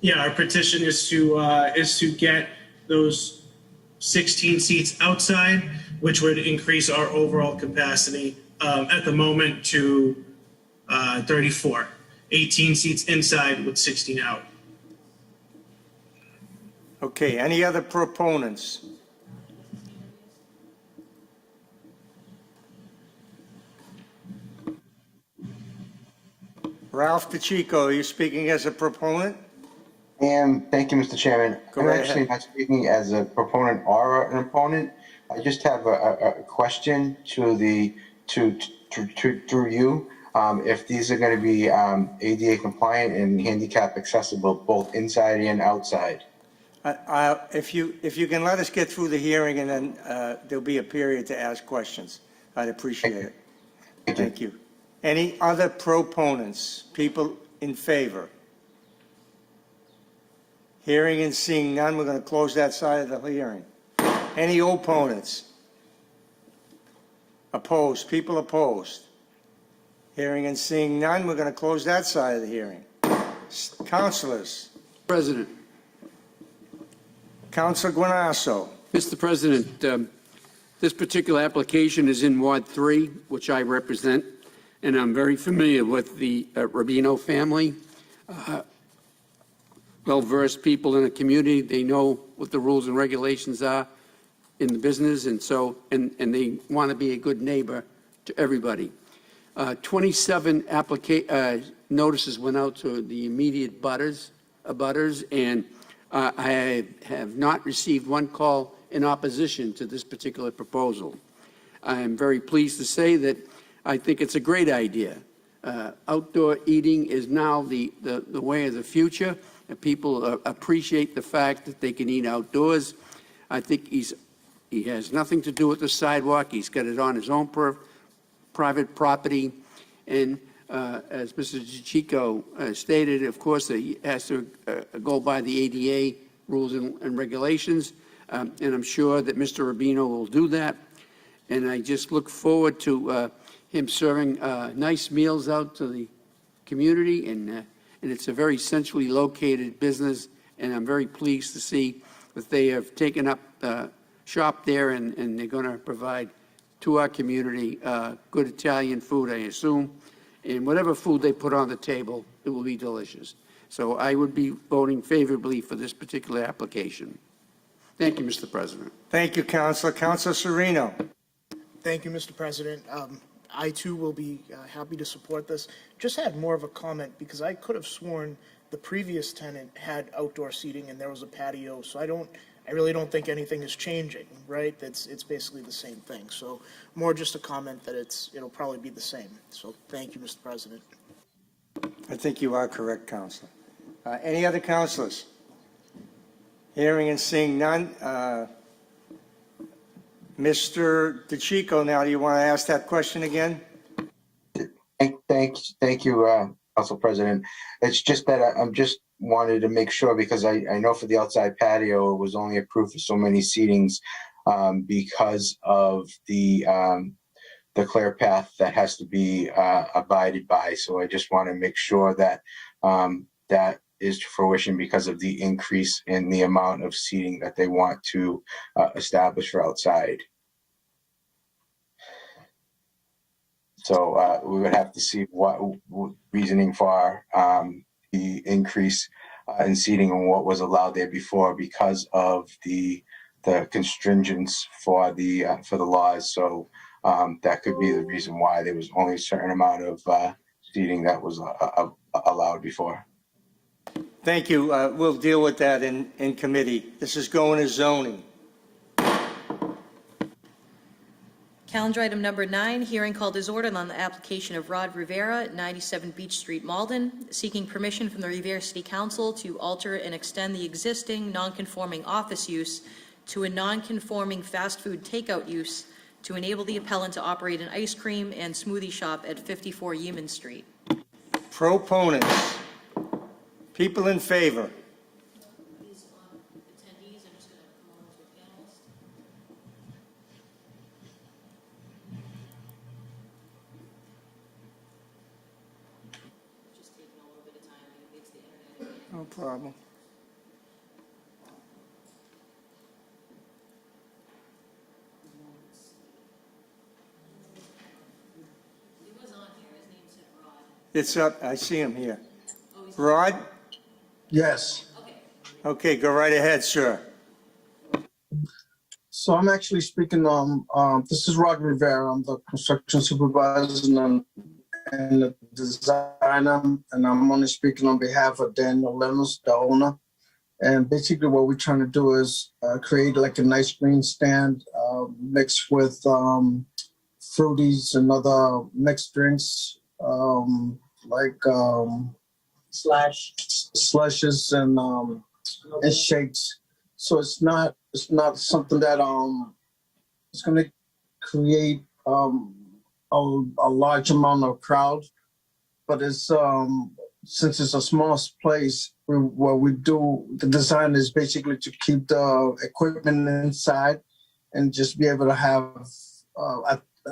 Yeah, our petition is to get those 16 seats outside, which would increase our overall capacity at the moment to 34. 18 seats inside with 16 out. Okay, any other proponents? Ralph DeChico, are you speaking as a proponent? And thank you, Mr. Chairman. Go I'm right actually ahead. not speaking as a proponent or an opponent. I just have a question to through you. If these are going to be ADA compliant and handicap accessible both inside and outside. If you can let us get through the hearing and then there'll be a period to ask questions, I'd appreciate it. Thank you. Any other proponents? People in favor? Hearing and seeing none, we're going to close that side of the hearing. Any opponents? Opposed? People opposed? Hearing and seeing none, we're going to close that side of the hearing. Councilors. President. Councilor Guanasso. Mr. President, this particular application is in Ward 3, which I represent, and I'm very familiar with the Rubino family. Well-versed people in the community. They know what the rules and regulations are in the business, and they want to be a good neighbor to everybody. 27 notices went out to the immediate abutters, and I have not received one call in opposition to this particular proposal. I am very pleased to say that I think it's a great idea. Outdoor eating is now the way of the future, and people appreciate the fact that they can eat outdoors. I think he has nothing to do with the sidewalk. He's got it on his own private property, and as Mr. DeChico stated, of course, he has to go by the ADA rules and regulations, and I'm sure that Mr. Rubino will do that. And I just look forward to him serving nice meals out to the community, and it's a very centrally located business, and I'm very pleased to see that they have taken up shop there, and they're going to provide to our community good Italian food, I assume. And whatever food they put on the table, it will be delicious. So I would be voting favorably for this particular application. Thank you, Mr. President. Thank you, Councilor. Councilor Sereno. Thank you, Mr. President. I too will be happy to support this. Just had more of a comment because I could have sworn the previous tenant had outdoor seating and there was a patio, so I really don't think anything is changing, right? It's basically the same thing. So more just a comment that it'll probably be the same. So thank you, Mr. President. I think you are correct, Councilor. Any other councilors? Hearing and seeing none. Mr. DeChico, now, do you want to ask that question again? Thank you, Council President. It's just that I'm just wanted to make sure, because I know for the outside patio, it was only approved for so many seatings because of the clear path that has to be abided by. So I just want to make sure that that is to fruition because of the increase in the amount of seating that they want to establish for outside. So we would have to see what reasoning for the increase in seating and what was allowed there before because of the constringents for the laws. So that could be the reason why there was only a certain amount of seating that was allowed before. Thank you. We'll deal with that in committee. This is going to zoning. Calendar item number 9, hearing called as ordered on the application of Rod Rivera, 97 Beach Street, Malden, seeking permission from the Revere City Council to alter and extend the existing non-conforming office use to a non-conforming fast food takeout use to enable the appellant to operate an ice cream and smoothie shop at 54 Yeaman Street. Proponents. People in favor. These attendees are just going to come over to a panelist. Just taking a little bit of time. It's the internet. No problem. He was on here. His name said Rod. It's up. I see him here. Rod? Yes. Okay, go right ahead, sir. So I'm actually speaking on, this is Rod Rivera. I'm the construction supervisor and the designer, and I'm only speaking on behalf of Daniel Lemus, the owner. And basically what we're trying to do is create like an ice cream stand mixed with fruities and other mixed drinks, slushes and shakes. So it's not something that it's going to create a large amount of crowd, but it's since it's a small place, the design is basically to keep the equipment inside and just be able to have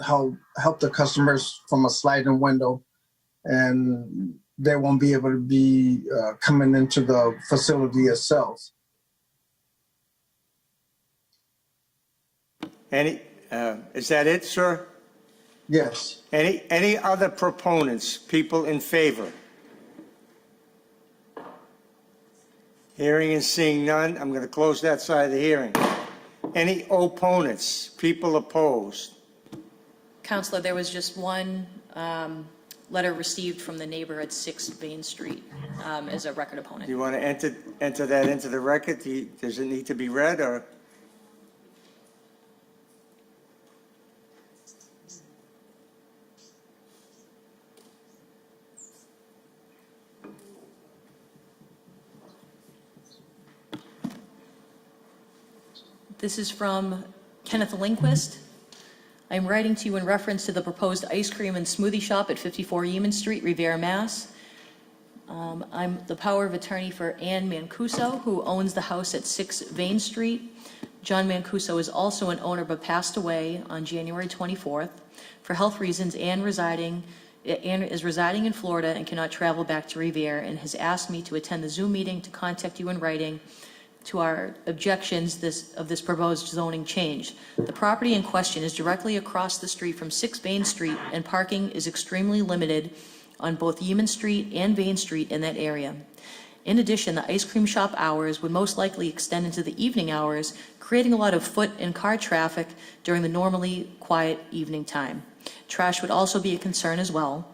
help the customers from a sliding window, and they won't be able to be coming into the facility itself. Is that it, sir? Yes. Any other proponents, people in favor? Hearing and seeing none, I'm going to close that side of the hearing. Any opponents, people opposed? Counselor, there was just one letter received from the neighbor at 6 Vane Street as a record opponent. Do you want to enter that into the record? Does it need to be read, or? This is from Kenneth Lindquist. I'm writing to you in reference to the proposed ice cream and smoothie shop at 54 Yeaman Street, Revere, Mass. I'm the power of attorney for Ann Mancuso, who owns the house at 6 Vane Street. John Mancuso is also an owner but passed away on January 24th. For health reasons, Ann is residing in Florida and cannot travel back to Revere, and has asked me to attend the Zoom meeting to contact you in writing to our objections of this proposed zoning change. The property in question is directly across the street from 6 Vane Street, and parking is extremely limited on both Yeaman Street and Vane Street in that area. In addition, the ice cream shop hours would most likely extend into the evening hours, creating a lot of foot and car traffic during the normally quiet evening time. Trash would also be a concern as well.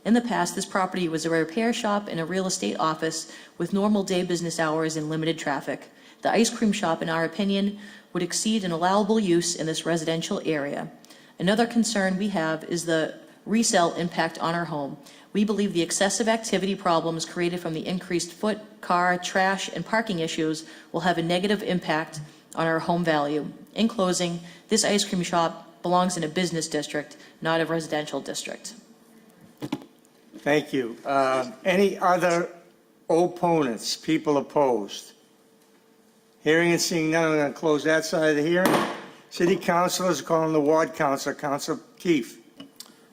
In the past, this property was a repair shop and a real estate office with normal day business hours and limited traffic. The ice cream shop, in our opinion, would exceed an allowable use in this residential area. Another concern we have is the resale impact on our home. We believe the excessive activity problems created from the increased foot, car, trash, and parking issues will have a negative impact on our home value. In closing, this ice cream shop belongs in a business district, not a residential district. Thank you. Any other opponents, people opposed? Hearing and seeing none, I'm going to close that side of the hearing. City councilors calling the ward councilor. Councilor Keefe.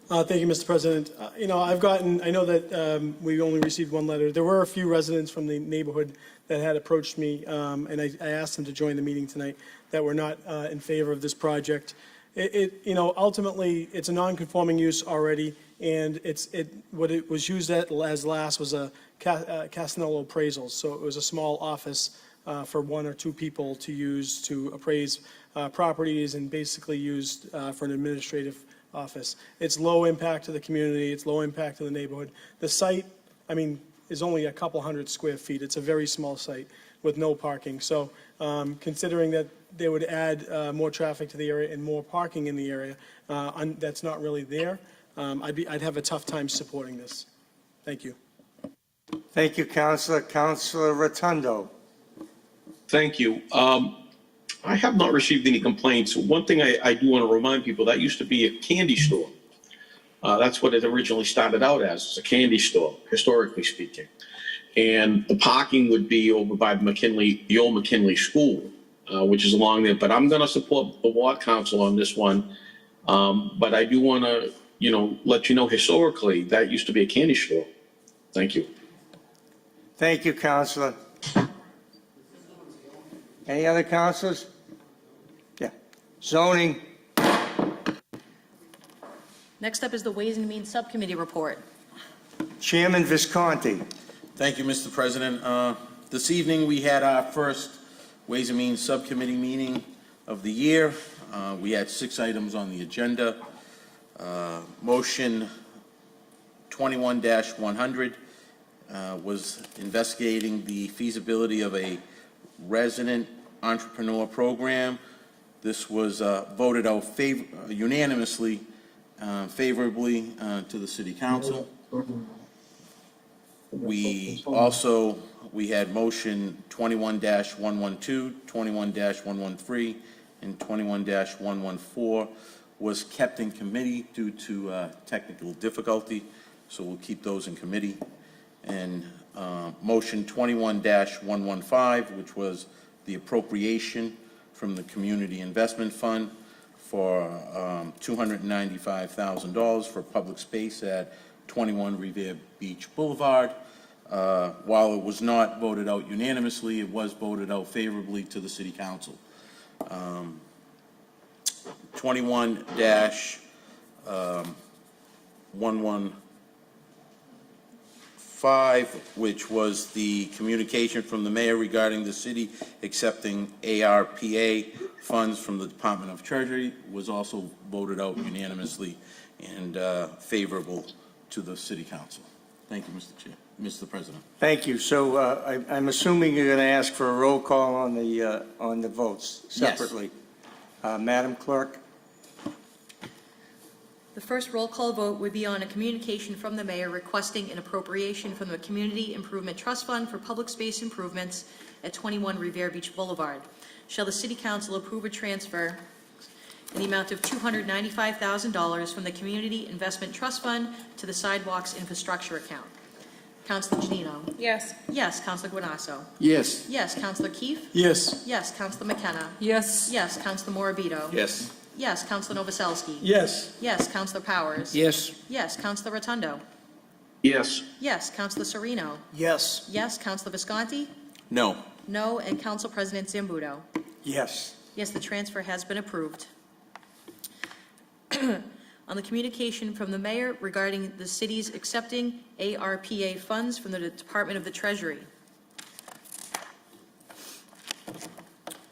Thank you, Mr. President. I know that we only received one letter. There were a few residents from the neighborhood that had approached me, and I asked them to join the meeting tonight that were not in favor of this project. Ultimately, it's a non-conforming use already, and what it was used as last was a Castanello appraisal. So it was a small office for one or two people to use to appraise properties and basically used for an administrative office. It's low impact to the community. It's low impact to the neighborhood. The site, is only a couple hundred square feet. It's a very small site with no parking. So considering that they would add more traffic to the area and more parking in the area, that's not really there, I'd have a tough time supporting this. Thank you. Thank you, Councilor. Councilor Rotundo. Thank you. I have not received any complaints. One thing I do want to remind people, that used to be a candy store. That's what it originally started out as a candy store, historically speaking. And the parking would be over by the old McKinley School, which is along there. But I'm going to support the ward council on this one. But I do want to, let you know historically that used to be a candy store. Thank you. Thank you, Councilor. Any other councilors? Yeah. Zoning. Next up is the Ways and Means Subcommittee report. Chairman Visconti. Thank you, Mr. President. This evening, we had our first Ways and Means Subcommittee meeting of the year. We had 6 items on the agenda. Motion 21-100 was investigating the feasibility of a resident entrepreneur program. This was voted out unanimously favorably to the City Council. We had motion 21-112, 21-113, and 21-114 was kept in committee due to technical difficulty, so we'll keep those in committee. And motion 21-115, which was the appropriation from the Community Investment Fund for $295,000 for public space at 21 Revere Beach Boulevard. While it was not voted out unanimously, it was voted out favorably to the City Council. 21-115, which was the communication from the mayor regarding the city accepting ARPA funds from the Department of Treasury, was also voted out unanimously and favorable to the City Council. Thank you, Mr. Chair, Mr. President. Thank you. So I'm assuming you're going to ask for a roll call on the votes separately. Yes. Madam Clerk. The first roll call vote would be on a communication from the mayor requesting an appropriation from the Community Improvement Trust Fund for public space improvements at 21 Revere Beach Boulevard. Shall the City Council approve a transfer in the amount of $295,000 from the Community Investment Trust Fund to the Sidewalks Infrastructure Account? Councilor Janino? Yes. Yes. Councilor Guanasso? Yes. Yes. Councilor Keefe? Yes. Yes. Councilor McKenna? Yes. Yes. Councilor Morabito? Yes. Yes. Councilor Novoselsky? Yes. Yes. Councilor Powers? Yes. Yes. Councilor Rotundo? Yes. Yes. Councilor Sereno? Yes. Yes. Councilor Visconti? No. No. And Council President Zambudo? Yes. Yes, the transfer has been approved. On the communication from the mayor regarding the city's accepting ARPA funds from the Department of the Treasury.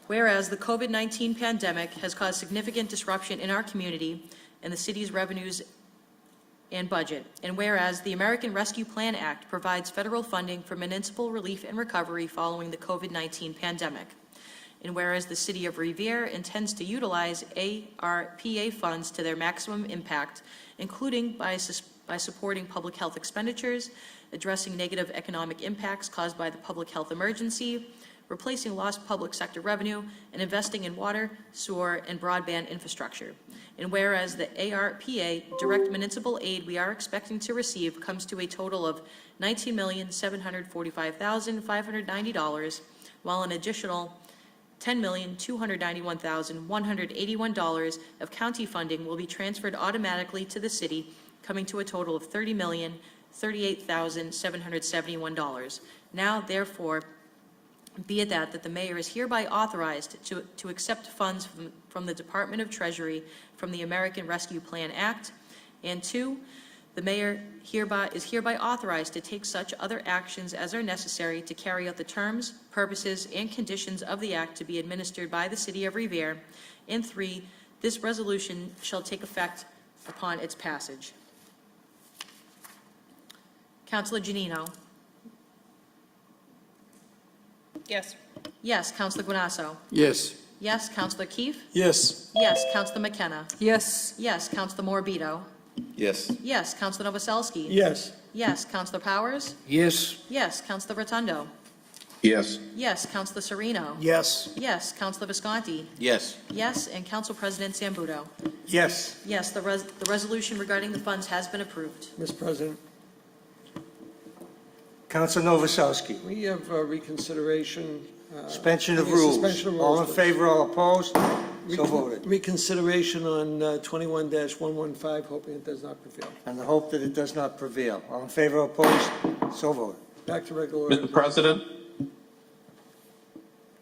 Whereas the COVID-19 pandemic has caused significant disruption in our community and the city's revenues and budget, and whereas the American Rescue Plan Act provides federal funding for municipal relief and recovery following the COVID-19 pandemic, and whereas the City of Revere intends to utilize ARPA funds to their maximum impact, including by by supporting public health expenditures, addressing negative economic impacts caused by the public health emergency, replacing lost public sector revenue, and investing in water, sewer, and broadband infrastructure. And whereas the ARPA direct municipal aid we are expecting to receive comes to a total of $19,745,590, while an additional $10,291,181 of county funding will be transferred automatically to the city, coming to a total of $30,038,771. Now, therefore, be it that the mayor is hereby authorized to accept funds from the Department of Treasury from the American Rescue Plan Act, and 2, the mayor is hereby authorized to take such other actions as are necessary to carry out the terms, purposes, and conditions of the act to be administered by the city of Revere. And 3, this resolution shall take effect upon its passage. Councilor Janino. Yes. Yes. Councilor Guanasso. Yes. Yes. Councilor Keefe. Yes. Yes. Councilor McKenna. Yes. Yes. Councilor Morbido. Yes. Yes. Councilor Novoselsky. Yes. Yes. Councilor Powers. Yes. Yes. Councilor Rotundo. Yes. Yes. Councilor Sereno. Yes. Yes. Councilor Visconti. Yes. Yes. And Council President Sambudo. Yes. Yes. The resolution regarding the funds has been approved. Mr. President, Council Novoselsky. we have reconsideration. Suspension of rules. Suspension of rules. All in favor, all opposed? So voted. Reconsideration on 21-115, hoping it does not prevail. And the hope that it does not prevail. All in favor, opposed? So voted. Back to regular order. Mr. President,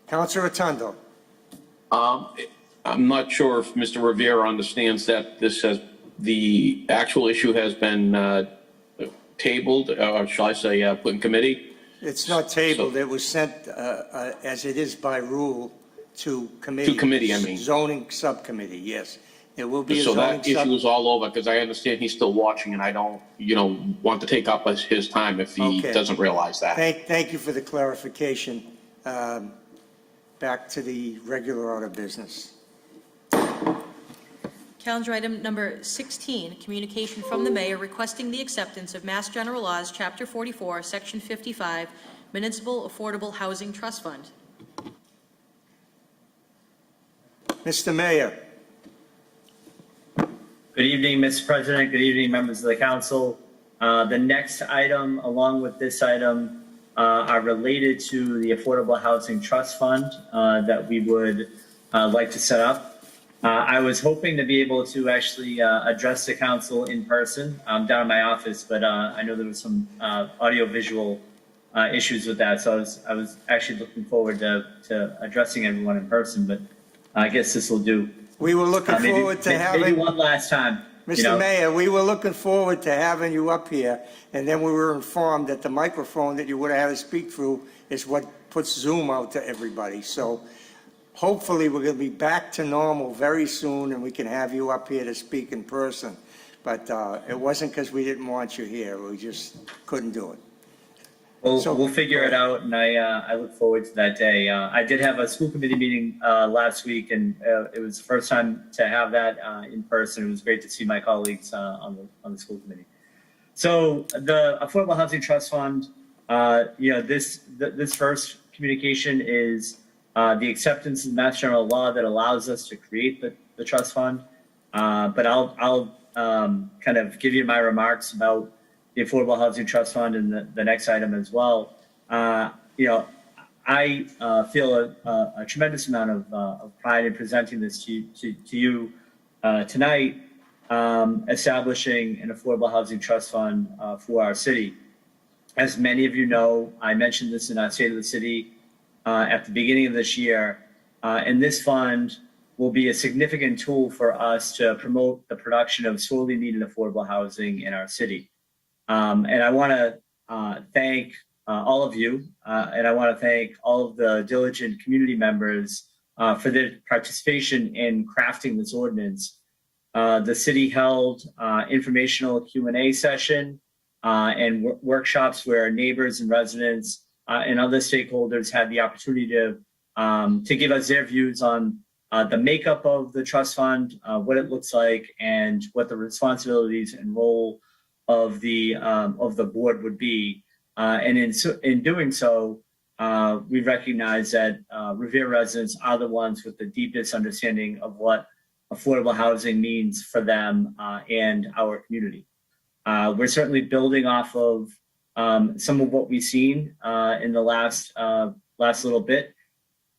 Council Rotundo. I'm not sure if Mr. Rivera understands that the actual issue has been tabled, or shall I say, put in committee. It's not tabled. It was sent, as it is by rule, to committee. To committee, I mean. Zoning subcommittee, yes. There will be a So zoning that issue is all over, because I understand he's still watching, and I don't, want to take up his time if he Okay. doesn't realize that. Thank you for the clarification. Back to the regular order business. Calendar item number 16, communication from the mayor requesting the acceptance of Mass General Laws, Chapter 44, Section 55, Municipal Affordable Housing Trust Fund. Mr. Mayor. Good evening, Mr. President. Good evening, members of the council. The next item, along with this item, are related to the Affordable Housing Trust Fund that we would like to set up. I was hoping to be able to actually address the council in person. I'm down in my office, but I know there was some audio-visual issues with that, so I was actually looking forward to addressing everyone in person, but I guess this will do. We were looking forward to having. Maybe one last time. Mr. Mayor, we were looking forward to having you up here, and then we were informed that the microphone that you would have had to speak through is what puts Zoom out to everybody. So hopefully we're going to be back to normal very soon, and we can have you up here to speak in person. But it wasn't because we didn't want you here. We just couldn't do it. We'll figure it out, and I look forward to that day. I did have a school committee meeting last week, and it was the first time to have that in person. It was great to see my colleagues on the school committee. So the Affordable Housing Trust Fund, this first communication is the acceptance of Mass General Law that allows us to create the trust fund. But I'll kind of give you my remarks about the Affordable Housing Trust Fund and the next item as well. I feel a tremendous amount of pride in presenting this to you tonight, establishing an Affordable Housing Trust Fund for our city. As many of you know, I mentioned this in our State of the City at the beginning of this year, and this fund will be a significant tool for us to promote the production of sorely needed affordable housing in our city. And I want to thank all of you, and I want to thank all of the diligent community members for their participation in crafting this ordinance. The city held informational Q&A session and workshops where neighbors and residents and other stakeholders had the opportunity to give us their views on the makeup of the trust fund, what it looks like, and what the responsibilities and role of the board would be. And in doing so, we recognize that Revere residents are the ones with the deepest understanding of what affordable housing means for them and our community. We're certainly building off of some of what we've seen in the last little bit,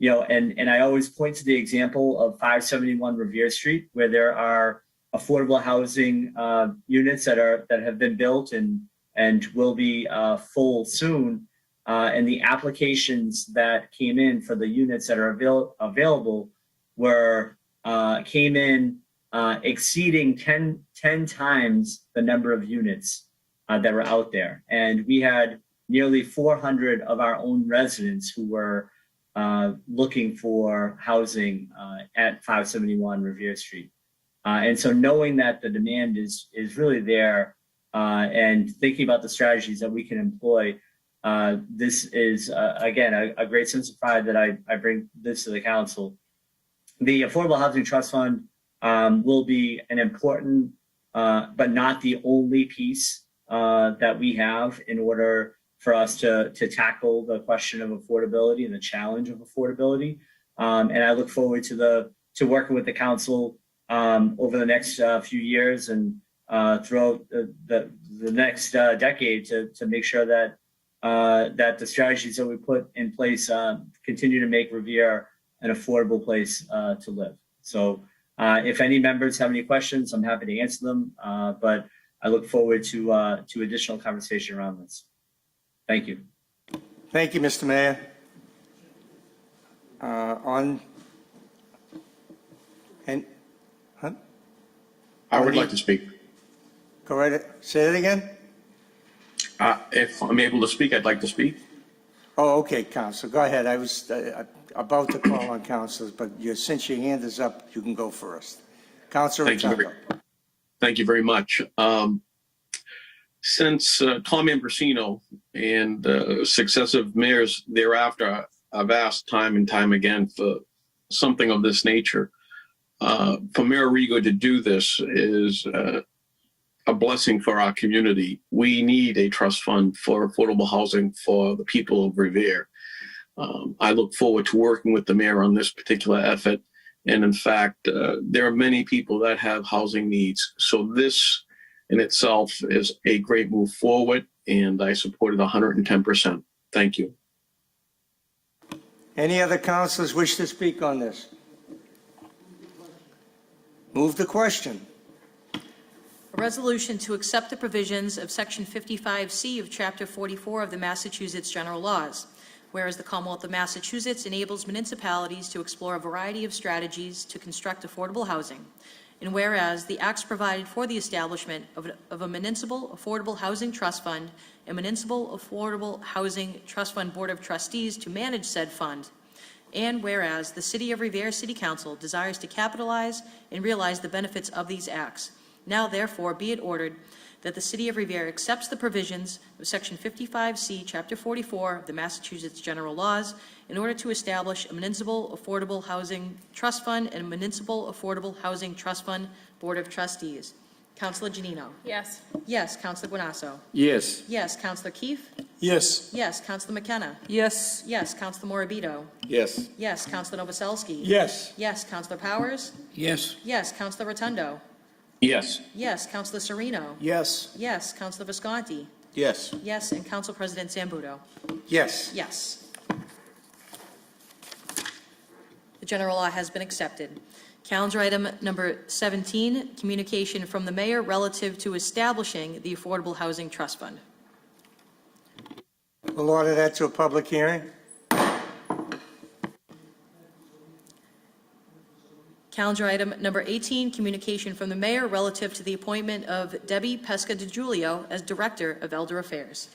and I always point to the example of 571 Revere Street, where there are affordable housing units that have been built and will be full soon. And the applications that came in for the units that are available came in exceeding 10 times the number of units that were out there. And we had nearly 400 of our own residents who were looking for housing at 571 Revere Street. And so knowing that the demand is really there and thinking about the strategies that we can employ, this is, again, a great sense of pride that I bring this to the council. The Affordable Housing Trust Fund will be an important, but not the only piece that we have in order for us to tackle the question of affordability and the challenge of affordability. And I look forward to working with the council over the next few years and throughout the next decade to make sure that the strategies that we put in place continue to make Revere an affordable place to live. So if any members have any questions, I'm happy to answer them. But I look forward to additional conversation around this. Thank you. Thank you, Mr. Mayor. I would like to speak. Go right ahead. Say that again? If I'm able to speak, I'd like to speak. Oh, okay, Council. Go ahead. I was about to call on councilors, but since your hand is up, you can go first. Councilor Rotundo. Thank you very much. Since Tom Ambrosino and successive mayors thereafter, I've asked time and time again for something of this nature. For Mayor Arrigo to do this is a blessing for our community. We need a trust fund for affordable housing for the people of Revere. I look forward to working with the mayor on this particular effort. And in fact, there are many people that have housing needs. So this in itself is a great move forward, and I support it 110%. Thank you. Any other councilors wish to speak on this? Move the question. A resolution to accept the provisions of Section 55C of Chapter 44 of the Massachusetts General Laws, whereas the Commonwealth of Massachusetts enables municipalities to explore a variety of strategies to construct affordable housing, and whereas the acts provided for the establishment of a municipal affordable housing trust fund and municipal affordable housing trust fund board of trustees to manage said fund, and whereas the City of Revere City Council desires to capitalize and realize the benefits of these acts, now therefore be it ordered that the City of Revere accepts the provisions of Section 55C, Chapter 44 of the Massachusetts General Laws in order to establish a municipal affordable housing trust fund and a municipal affordable housing trust fund board of trustees. Councilor Janino? Yes. Yes. Councilor Guanasso? Yes. Yes. Councilor Keefe? Yes. Yes. Councilor McKenna? Yes. Yes. Councilor Morabito? Yes. Yes. Councilor Novoselsky? Yes. Yes. Councilor Powers? Yes. Yes. Councilor Rotundo? Yes. Yes. Councilor Sereno? Yes. Yes. Councilor Visconti? Yes. Yes. And Council President Zambudo? Yes. Yes. The general law has been accepted. Calendar item number 17, communication from the mayor relative to establishing the Affordable Housing Trust Fund. We'll order that to a public hearing. Calendar item number 18, communication from the mayor relative to the appointment of Debbie Pesca DiGiulio as Director of Elder Affairs.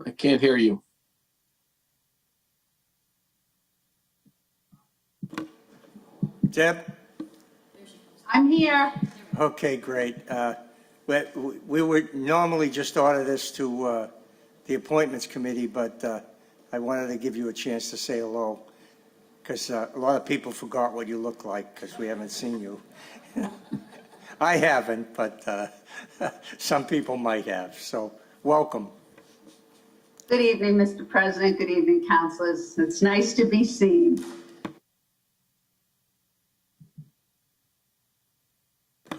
I can't hear you. Deb? I'm here. Okay, great. We would normally just order this to the Appointments Committee, but I wanted to give you a chance to say hello, because a lot of people forgot what you look like, because we haven't seen you. I haven't, but some people might have, so welcome. Good evening, Mr. President. Good evening, councilors. It's nice to be seen.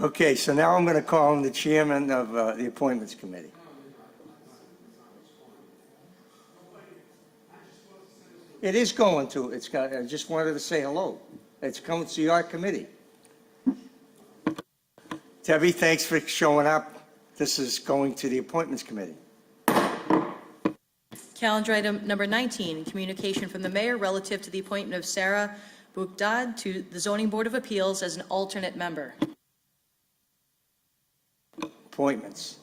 Okay, so now I'm going to call on the chairman of the Appointments Committee. It is going to. I just wanted to say hello. It's coming to your committee. Debbie, thanks for showing up. This is going to the Appointments Committee. Calendar item number 19, communication from the mayor relative to the appointment of Sarah Bukdad to the Zoning Board of Appeals as an alternate member. Appointments.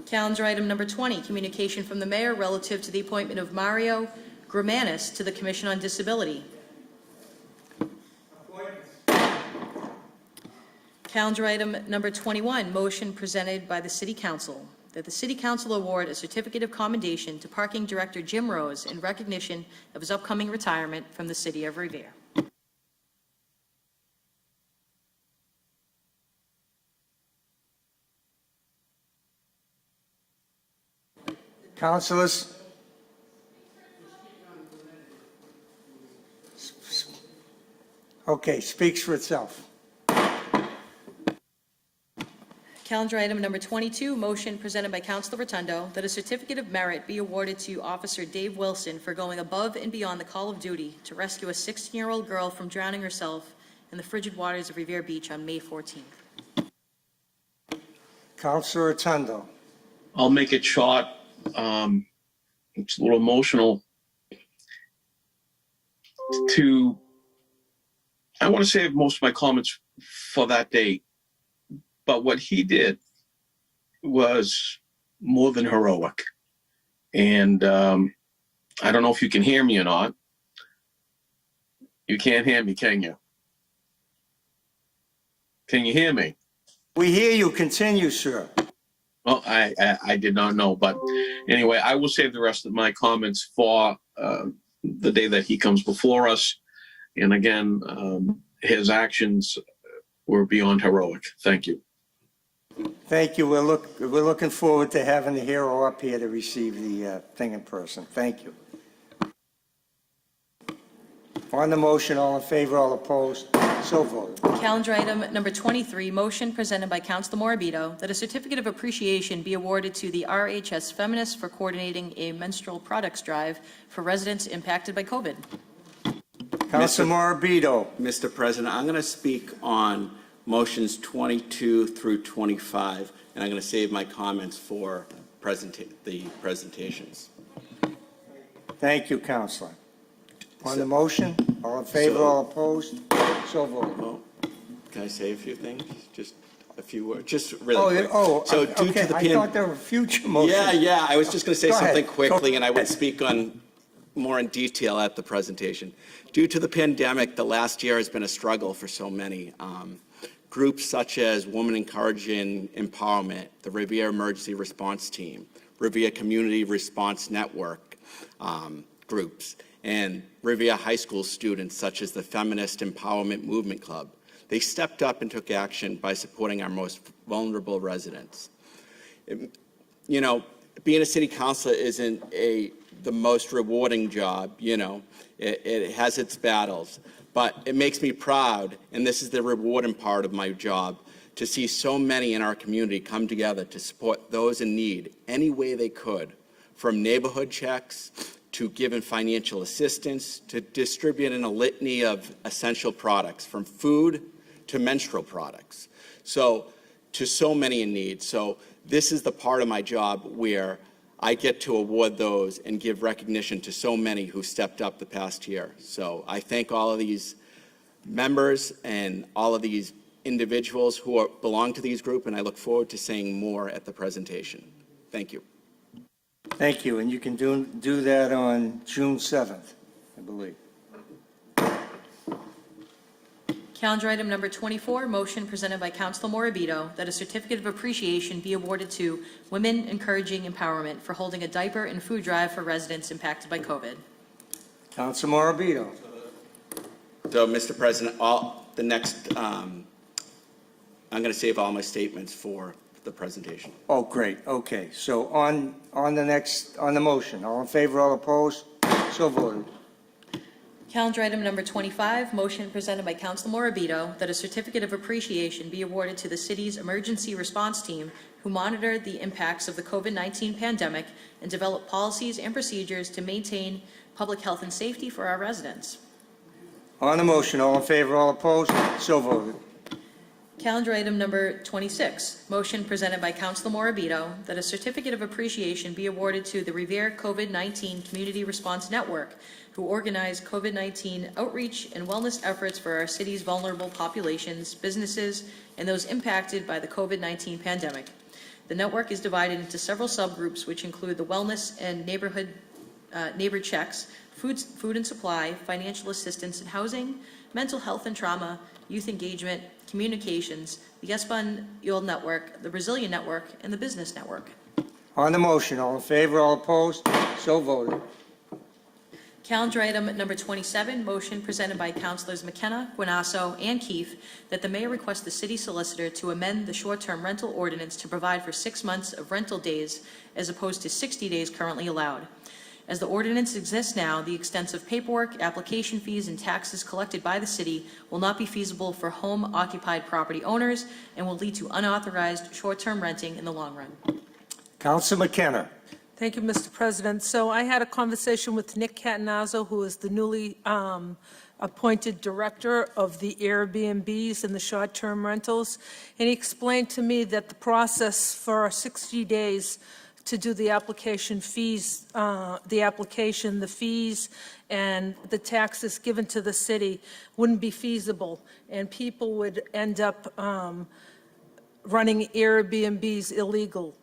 Calendar item number 20, communication from the mayor relative to the appointment of Mario Gramanis to the Commission on Disability. Calendar item number 21, motion presented by the City Council that the City Council award a certificate of commendation to Parking Director Jim Rose in recognition of his upcoming retirement from the City of Revere. Councilors? Okay, speaks for itself. Calendar item number 22, motion presented by Councilor Rotundo that a certificate of merit be awarded to Officer Dave Wilson for going above and beyond the call of duty to rescue a 16-year-old girl from drowning herself in the frigid waters of Revere Beach on May 14th. Councilor Rotundo. I'll make it short. It's a little emotional I want to save most of my comments for that date, but what he did was more than heroic. And I don't know if you can hear me or not. You can't hear me, can you? Can you hear me? We hear you. Continue, sir. Well, I did not know, but anyway, I will save the rest of my comments for the day that he comes before us. And again, his actions were beyond heroic. Thank you. Thank you. We're looking forward to having the hero up here to receive the thing in person. Thank you. On the motion, all in favor, all opposed, so voted. Calendar item number 23, motion presented by Councilor Morabito that a certificate of appreciation be awarded to the RHS Feminists for coordinating a menstrual products drive for residents impacted by COVID. Councilor Morabito. Mr. President, I'm going to speak on motions 22 through 25, and I'm going to save my comments for the presentations. Thank you, Councilor. On the motion, all in favor, all opposed, so voted. Well, can I say a few things? Just a few words, just really quick. So due to the I thought there were future motions. Yeah, I was just going to say Go something ahead. quickly, Go and I would ahead. speak on more in detail at the presentation. Due to the pandemic, the last year has been a struggle for so many. Groups such as Women Encouraging Empowerment, the Revere Emergency Response Team, Revere Community Response Network groups, and Revere High School students such as the Feminist Empowerment Movement Club. They stepped up and took action by supporting our most vulnerable residents. You know, being a city councilor isn't the most rewarding job, you know. It has its battles, but it makes me proud, and this is the rewarding part of my job, to see so many in our community come together to support those in need any way they could, from neighborhood checks to giving financial assistance, to distributing a litany of essential products, from food to menstrual products. So, to so many in need. So this is the part of my job where I get to award those and give recognition to so many who stepped up the past year. So I thank all of these members and all of these individuals who belong to these groups, and I look forward to saying more at the presentation. Thank you. Thank you, and you can do that on June 7th, I believe. Calendar item number 24, motion presented by Councilor Morabito that a certificate of appreciation be awarded to Women Encouraging Empowerment for holding a diaper and food drive for residents impacted by COVID. Council Morabito. So, Mr. President, I'm going to save all my statements for the presentation. Oh, great, okay. So on the motion, all in favor, all opposed? So voted. Calendar item number 25, motion presented by Councilor Morabito that a certificate of appreciation be awarded to the city's emergency response team who monitored the impacts of the COVID-19 pandemic and developed policies and procedures to maintain public health and safety for our residents. On the motion, all in favor, all opposed? So voted. Calendar item number 26, motion presented by Councilor Morabito that a certificate of appreciation be awarded to the Revere COVID-19 Community Response Network, who organized COVID-19 outreach and wellness efforts for our city's vulnerable populations, businesses, and those impacted by the COVID-19 pandemic. The network is divided into several subgroups, which include the wellness and neighbor checks, food and supply, financial assistance and housing, mental health and trauma, youth engagement, communications, the Espanol Network, the Brazilian Network, and the Business Network. On the motion, all in favor, all opposed? So voted. Calendar item number 27, motion presented by Councilors McKenna, Guanasso, and Keefe that the mayor request the city solicitor to amend the short-term rental ordinance to provide for 6 months of rental days as opposed to 60 days currently allowed. As the ordinance exists now, the extensive paperwork, application fees, and taxes collected by the city will not be feasible for home-occupied property owners and will lead to unauthorized short-term renting in the long run. Council McKenna. Thank you, Mr. President. So I had a conversation with Nick Catanazzo, who is the newly appointed director of the Airbnbs and the short-term rentals, and he explained to me that the process for 60 days to do the application fees, the fees, and the taxes given to the city wouldn't be feasible, and people would end up running Airbnbs illegal.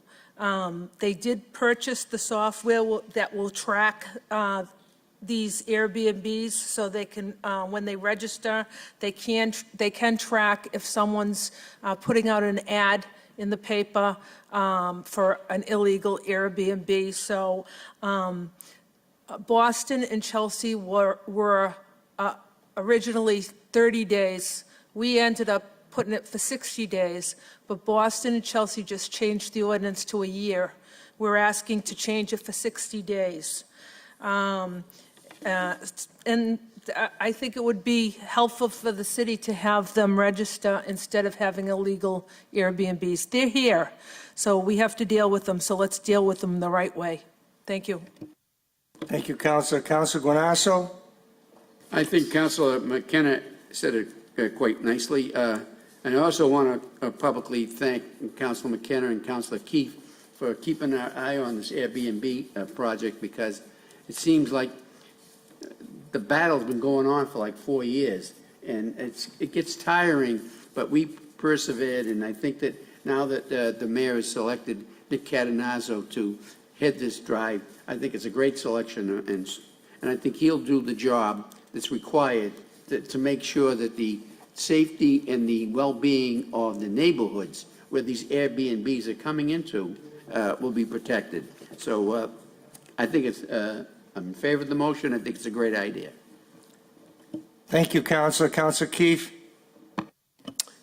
They did purchase the software that will track these Airbnbs, so they can, when they register, they can track if someone's putting out an ad in the paper for an illegal Airbnb. So Boston and Chelsea were originally 30 days. We ended up putting it for 60 days, but Boston and Chelsea just changed the ordinance to a year. We're asking to change it for 60 days. And I think it would be helpful for the city to have them register instead of having illegal Airbnbs. They're here, so we have to deal with them, so let's deal with them the right way. Thank you. Thank you, Councilor. Councilor Guanasso. I think Councilor McKenna said it quite nicely. And I also want to publicly thank Councilor McKenna and Councilor Keefe for keeping our eye on this Airbnb project, because it seems like the battle's been going on for like 4 years, and it gets tiring, but we persevered, and I think that now that the mayor has selected Nick Catanazzo to head this drive, I think it's a great selection, and I think he'll do the job that's required to make sure that the safety and the well-being of the neighborhoods where these Airbnbs are coming into will be protected. So I think I'm in favor of the motion. I think it's a great idea. Thank you, Councilor. Councilor Keefe.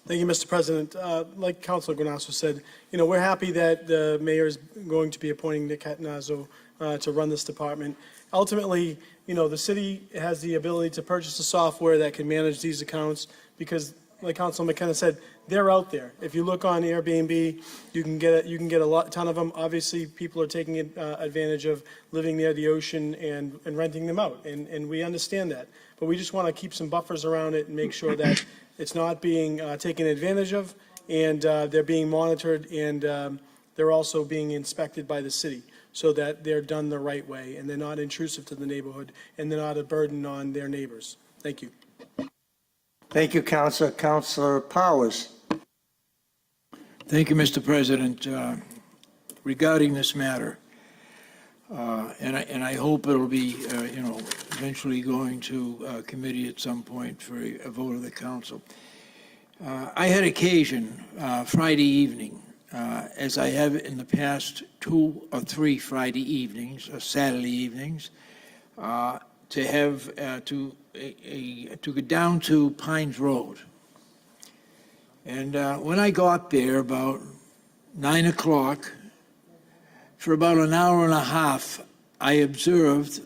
Thank you, Mr. President. Like Councilor Guanasso said, we're happy that the mayor is going to be appointing Nick Catanazzo to run this department. Ultimately, the city has the ability to purchase the software that can manage these accounts because, like Councilor McKenna said, they're out there. If you look on Airbnb, you can get a ton of them. Obviously, people are taking advantage of living near the ocean and renting them out, and we understand that. But we just want to keep some buffers around it and make sure that it's not being taken advantage of, and they're being monitored, and they're also being inspected by the city so that they're done the right way and they're not intrusive to the neighborhood and they're not a burden on their neighbors. Thank you. Thank you, Councilor. Councilor Powers. Thank you, Mr. President. Regarding this matter, And I hope it'll be, eventually going to committee at some point for a vote of the council. I had occasion Friday evening, as I have in the past 2 or 3 Friday evenings or Saturday evenings, to have to go down to Pines Road. And when I got there about 9 o'clock, for about an hour and a half, I observed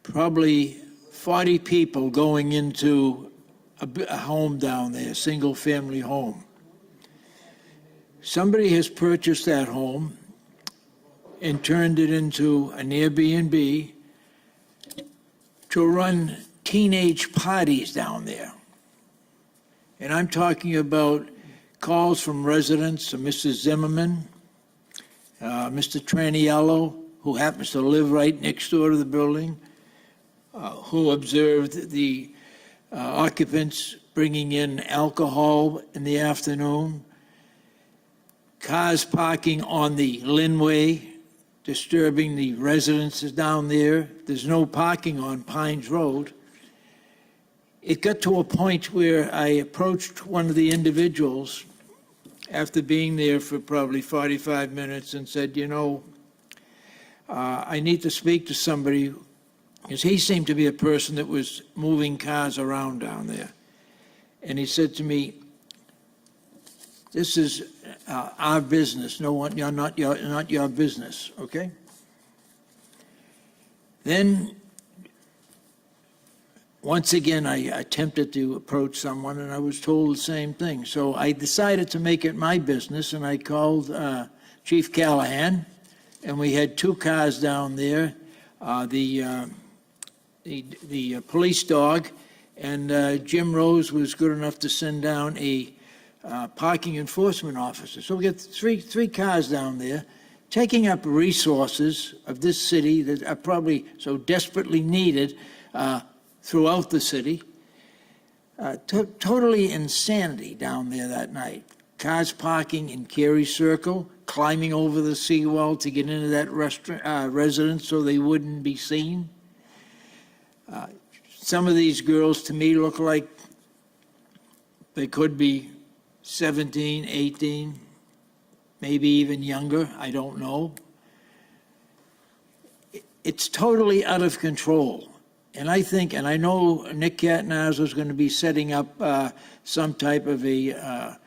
probably 40 people going into a home down there, a single-family home. Somebody has purchased that home and turned it into an Airbnb to run teenage parties down there. And I'm talking about calls from residents, Mrs. Zimmerman, Mr. Traniello, who happens to live right next door to the building, who observed the occupants bringing in alcohol in the afternoon, cars parking on the Linway, disturbing the residences down there. There's no parking on Pines Road. It got to a point where I approached one of the individuals after being there for probably 45 minutes and said, I need to speak to somebody, because he seemed to be a person that was moving cars around down there. And he said to me, this is our business. No one, not your business, okay? Then, once again, I attempted to approach someone, and I was told the same thing. So I decided to make it my business, and I called Chief Callahan, and we had 2 cars down there, the police dog, and Jim Rose was good enough to send down a parking enforcement officer. So we got three cars down there, taking up resources of this city that are probably so desperately needed throughout the city. Totally insanity down there that night. Cars parking in Carey Circle, climbing over the seawall to get into that residence so they wouldn't be seen. Some of these girls, to me, look like they could be 17, 18, maybe even younger. I don't know. It's totally out of control. And I think, and I know Nick Katnaz is going to be setting up some type of a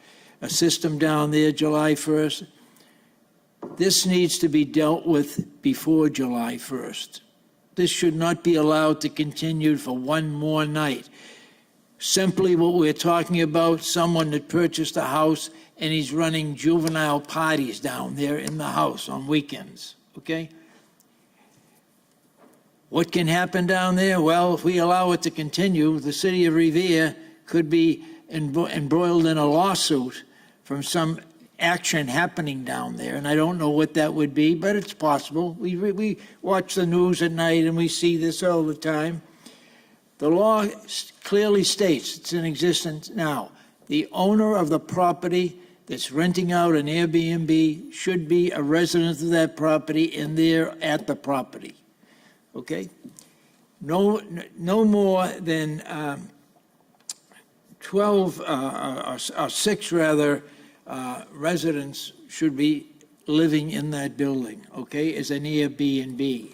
system down there July 1st. This needs to be dealt with before July 1st. This should not be allowed to continue for one more night. Simply what we're talking about, someone that purchased a house and he's running juvenile parties down there in the house on weekends, okay? What can happen down there? Well, if we allow it to continue, the city of Revere could be embroiled in a lawsuit from some action happening down there, and I don't know what that would be, but it's possible. We watch the news at night and we see this all the time. The law clearly states, it's in existence now, the owner of the property that's renting out an Airbnb should be a resident of that property and there at the property. Okay? No more than 12 or 6 rather residents should be living in that building, okay, as an Airbnb.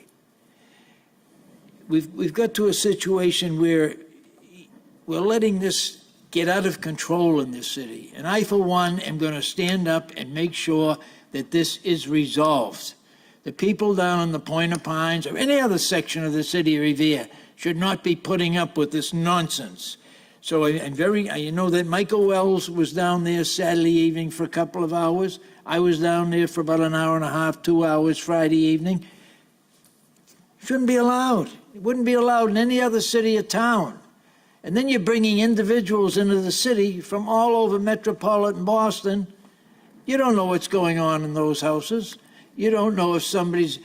We've got to a situation where we're letting this get out of control in this city. And I, for one, am going to stand up and make sure that this is resolved. The people down on the Point of Pines or any other section of the city of Revere should not be putting up with this nonsense. So you know that Michael Wells was down there Saturday evening for a couple of hours. I was down there for about an hour and a half, 2 hours Friday evening. Shouldn't be allowed. It wouldn't be allowed in any other city or town. And then you're bringing individuals into the city from all over metropolitan Boston. You don't know what's going on in those houses. You don't know if somebody's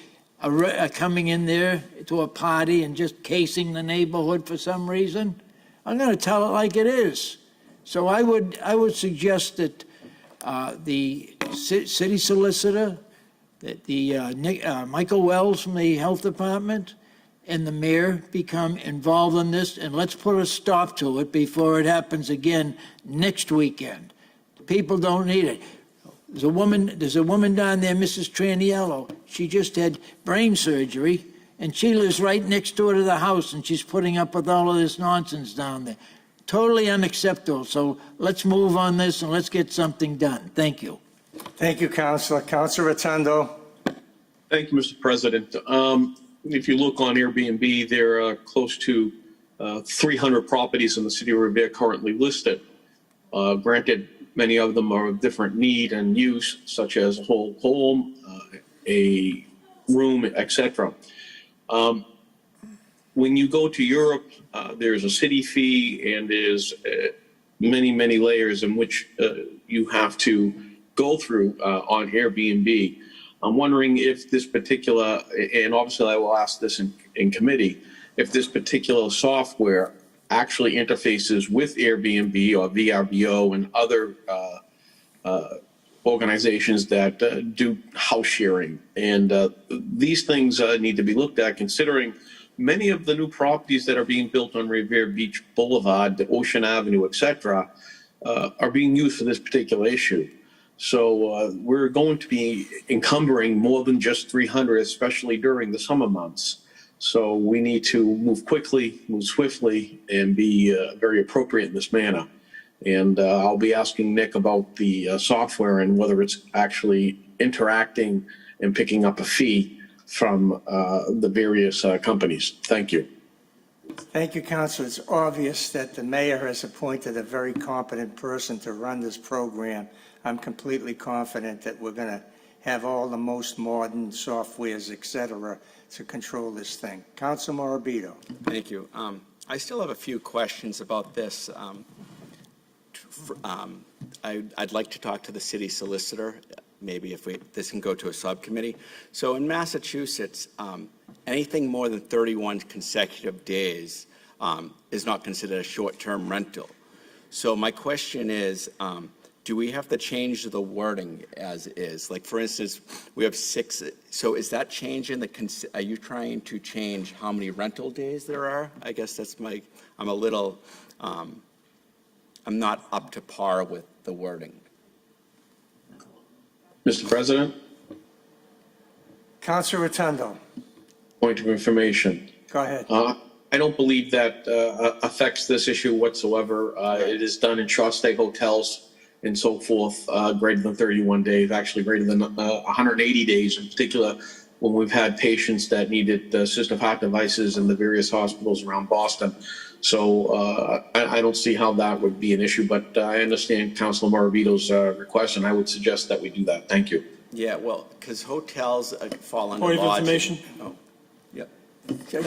coming in there to a party and just casing the neighborhood for some reason. I'm going to tell it like it is. So I would suggest that the city solicitor, that the Michael Wells from the Health Department and the mayor become involved in this, and let's put a stop to it before it happens again next weekend. People don't need it. There's a woman down there, Mrs. Traniello. She just had brain surgery, and she lives right next door to the house, and she's putting up with all of this nonsense down there. Totally unacceptable. So let's move on this and let's get something done. Thank you. Thank you, Councilor. Councilor Rotundo. Thank you, Mr. President. If you look on Airbnb, there are close to 300 properties in the city of Revere currently listed. Granted, many of them are of different need and use, such as a whole home, a room, etc. When you go to Europe, there's a city fee and there's many, many layers in which you have to go through on Airbnb. I'm wondering if this particular, and obviously I will ask this in committee, if this particular software actually interfaces with Airbnb or VRBO and other organizations that do house sharing. And these things need to be looked at, considering many of the new properties that are being built on Revere Beach Boulevard, the Ocean Avenue, etc., are being used for this particular issue. So we're going to be encumbering more than just 300, especially during the summer months. So we need to move quickly, move swiftly, and be very appropriate in this manner. And I'll be asking Nick about the software and whether it's actually interacting and picking up a fee from the various companies. Thank you. Thank you, Councilor. It's obvious that the mayor has appointed a very competent person to run this program. I'm completely confident that we're going to have all the most modern softwares, et cetera, to control this thing. Councilor Morabito. Thank you. I still have a few questions about this. I'd like to talk to the city solicitor, maybe if this can go to a subcommittee. So in Massachusetts, anything more than 31 consecutive days is not considered a short-term rental. So my question is, do we have to change the wording as is? Like, for instance, we have 6. So is that changing the, are you trying to change how many rental days there are? I guess that's I'm a little, I'm not up to par with the wording. Mr. President? Councilor Rotundo. Point of information. Go ahead. I don't believe that affects this issue whatsoever. It is done in short stay hotels and so forth, greater than 31 days, actually greater than 180 days in particular, when we've had patients that needed assistive heart devices in the various hospitals around Boston. So I don't see how that would be an issue, but I understand Councilor Morabito's request, and I would suggest that we do that. Thank you. Yeah, well, because hotels fall under Point of lodging. information. Oh, yep.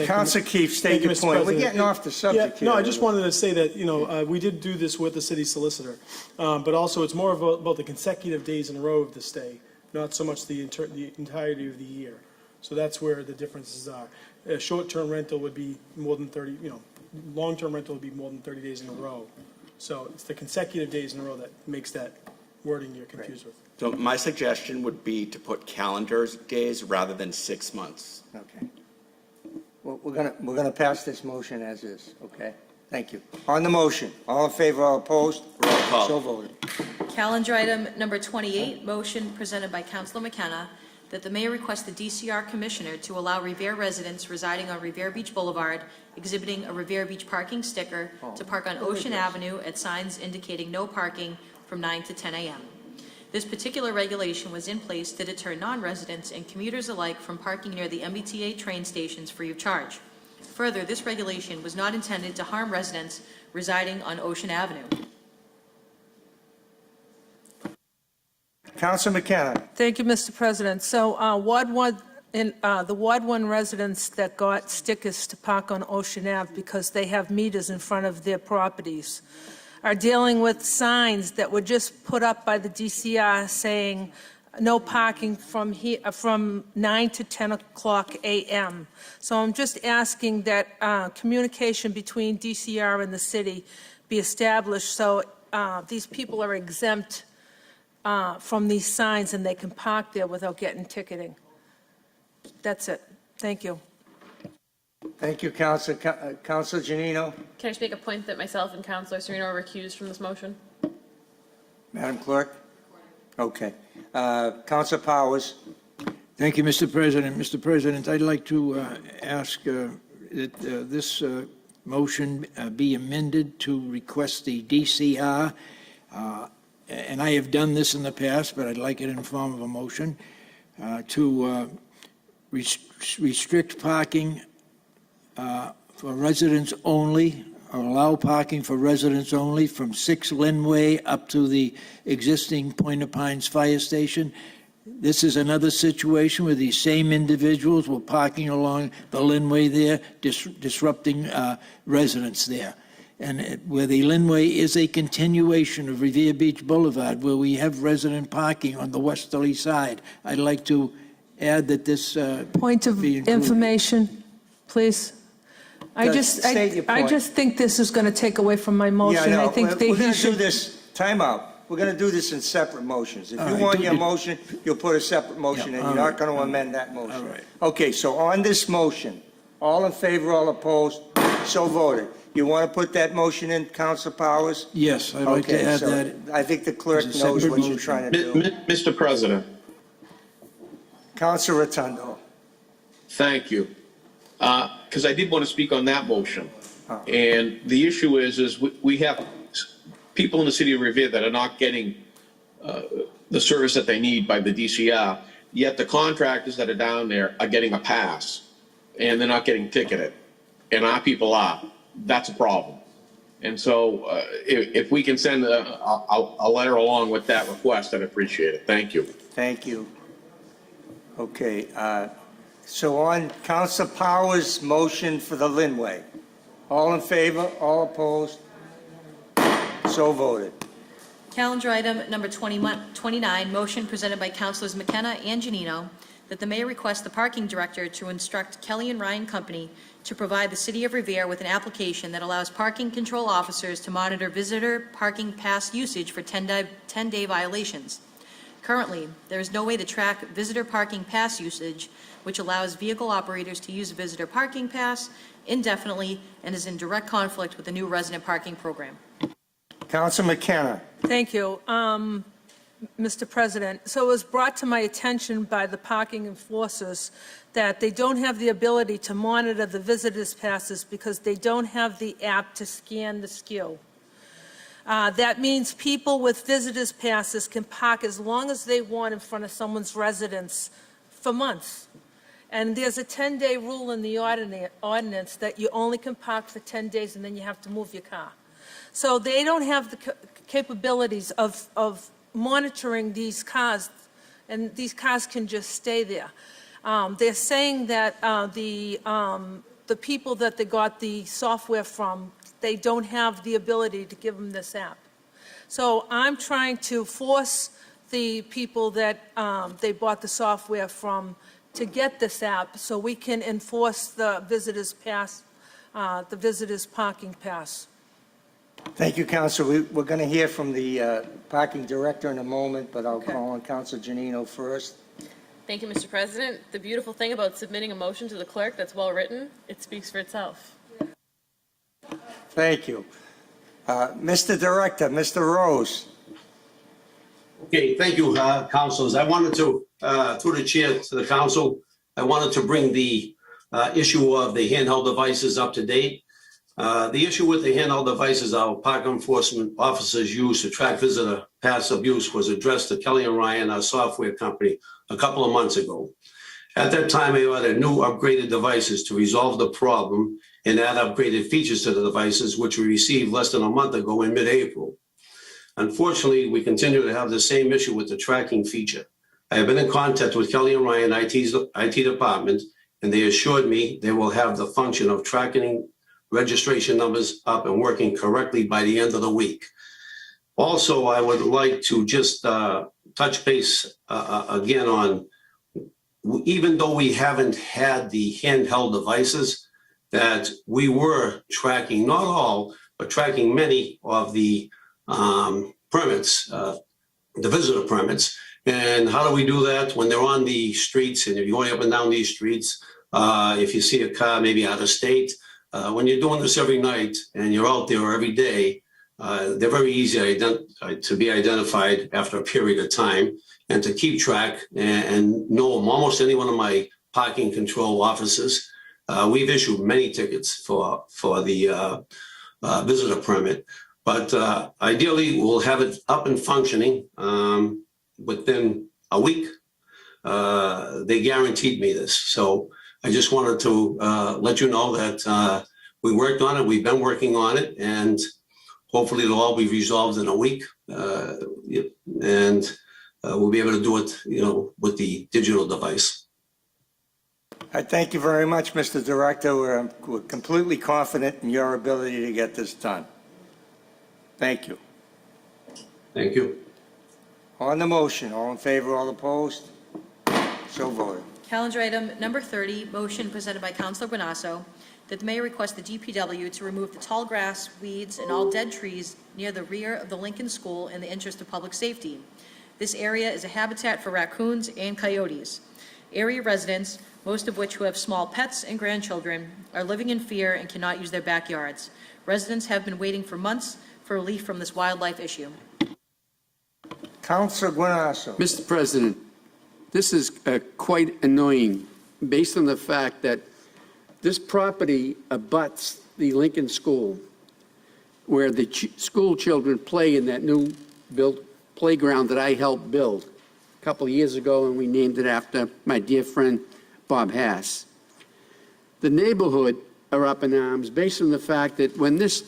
Councilor Keefe, state your Mr. point. We're President. getting off the subject here. No, I just wanted to say that, we did do this with the city solicitor, but also it's more about the consecutive days in a row of the stay, not so much the entirety of the year. So that's where the differences are. A short-term rental would be more than 30, long-term rental would be more than 30 days in a row. So it's the consecutive days in a row that makes that wording you're confused with. So my suggestion would be to put calendar days rather than 6 months. Okay. Well, we're gonna pass this motion as is, okay? Thank you. On the motion, all in favor, all opposed? Roll call. So voted. Calendar item number 28, motion presented by Councilor McKenna that the mayor request the DCR commissioner to allow Revere residents residing on Revere Beach Boulevard exhibiting a Revere Beach parking sticker to park on Ocean Avenue at signs indicating no parking from 9 to 10 a.m. This particular regulation was in place to deter non-residents and commuters alike from parking near the MBTA train stations free of charge. Further, this regulation was not intended to harm residents residing on Ocean Avenue. Councilor McKenna. Thank you, Mr. President. So the Ward 1 residents that got stickers to park on Ocean Ave because they have meters in front of their properties are dealing with signs that were just put up by the DCR saying no parking from 9 to 10 o'clock a.m. So I'm just asking that communication between DCR and the city be established so these people are exempt from these signs and they can park there without getting ticketing. That's it. Thank you. Thank you, Councilor. Councilor Janino? Can I just make a point that myself and Councilor Serino are recused from this motion? Madam Clerk? Okay. Councilor Powers? Thank you, Mr. President. Mr. President, I'd like to ask that this motion be amended to request the DCR, and I have done this in the past, but I'd like it in the form of a motion, to restrict parking for residents only, or allow parking for residents only from 6 Linway up to the existing Point of Pines Fire Station. This is another situation where these same individuals were parking along the Linway there, disrupting residents there. And where the Linway is a continuation of Revere Beach Boulevard, where we have resident parking on the westerly side. I'd like to add that this Point of be included. information, please. I State your point. just think this is going to take away from my motion. Yeah, I no, think we're that going he to do should. this, time out. We're going to do this in separate motions. If All you right, want do your it. motion, you'll put a separate motion, Yeah, and all you're not right, going to all amend that motion. all right. Okay, so on this motion, all in favor, all opposed, so voted. You want to put that motion in, Councilor Powers? Yes, I'd like to Okay, add so that. I think the clerk as a knows separate what you're motion. trying to do. Mr. President, Councilor Rotundo. thank you. Because I did want to speak on that motion. And the issue is we have people in the city of Revere that are not getting the service that they need by the DCR, yet the contractors that are down there are getting a pass, and they're not getting ticketed, and our people are. That's a problem. And so if we can send a letter along with that request, I'd appreciate it. Thank you. Thank you. Okay, so on Councilor Powers' motion for the Linway, all in favor, all opposed, so voted. Calendar item number 29, motion presented by Councilors McKenna and Janino, that the mayor request the parking director to instruct Kelly and Ryan Company to provide the city of Revere with an application that allows parking control officers to monitor visitor parking pass usage for 10-day violations. Currently, there is no way to track visitor parking pass usage, which allows vehicle operators to use a visitor parking pass indefinitely and is in direct conflict with the new resident parking program. Councilor McKenna. Thank you, Mr. President. So it was brought to my attention by the parking enforcers that they don't have the ability to monitor the visitors' passes because they don't have the app to scan the SKU. That means people with visitors' passes can park as long as they want in front of someone's residence for months. And there's a 10-day rule in the ordinance that you only can park for 10 days and then you have to move your car. So they don't have the capabilities of monitoring these cars, and these cars can just stay there. They're saying that the people that they got the software from, they don't have the ability to give them this app. So I'm trying to force the people that they bought the software from to get this app so we can enforce the visitors' pass, the visitors' parking pass. Thank you, Councilor. We're going to hear from the parking director in a moment, but I'll call on Councilor Janino first. Thank you, Mr. President. The beautiful thing about submitting a motion to the clerk that's well-written, it speaks for itself. Thank you. Mr. Director, Mr. Rose. Okay, thank you, councilors. I wanted to, through the chair to the council, I wanted to bring the issue of the handheld devices up to date. The issue with the handheld devices our park enforcement officers use to track visitor pass abuse was addressed to Kelly and Ryan, our software company, a couple of months ago. At that time, they ordered new upgraded devices to resolve the problem and add upgraded features to the devices, which we received less than a month ago in mid-April. Unfortunately, we continue to have the same issue with the tracking feature. I have been in contact with Kelly and Ryan IT department, and they assured me they will have the function of tracking registration numbers up and working correctly by the end of the week. Also, I would like to just touch base again on, even though we haven't had the handheld devices, that we were tracking, not all, but tracking many of the permits visitor permits. And how do we do that? When they're on the streets, and if you're going up and down these streets, if you see a car maybe out of state, when you're doing this every night and you're out there every day, they're very easy to be identified after a period of time and to keep track and know them. Almost any one of my parking control officers, we've issued many tickets for the visitor permit. But ideally, we'll have it up and functioning within a week. They guaranteed me this. So I just wanted to let you know that we worked on it. We've been working on it, and hopefully it'll all be resolved in a week. And we'll be able to do it, with the digital device. I thank you very much, Mr. Director. We're completely confident in your ability to get this done. Thank you. Thank you. On the motion, all in favor, all opposed? So voted. Calendar item number 30, motion presented by Councilor Bonasso, that the mayor request the DPW to remove the tall grass, weeds, and all dead trees near the rear of the Lincoln School in the interest of public safety. This area is a habitat for raccoons and coyotes. Area residents, most of which who have small pets and grandchildren, are living in fear and cannot use their backyards. Residents have been waiting for months for relief from this wildlife issue. Councilor Guanasso. Mr. President, this is quite annoying based on the fact that this property abuts the Lincoln School, where the school children play in that new built playground that I helped build a couple of years ago, and we named it after my dear friend Bob Hass. The neighborhood are up in arms based on the fact that when this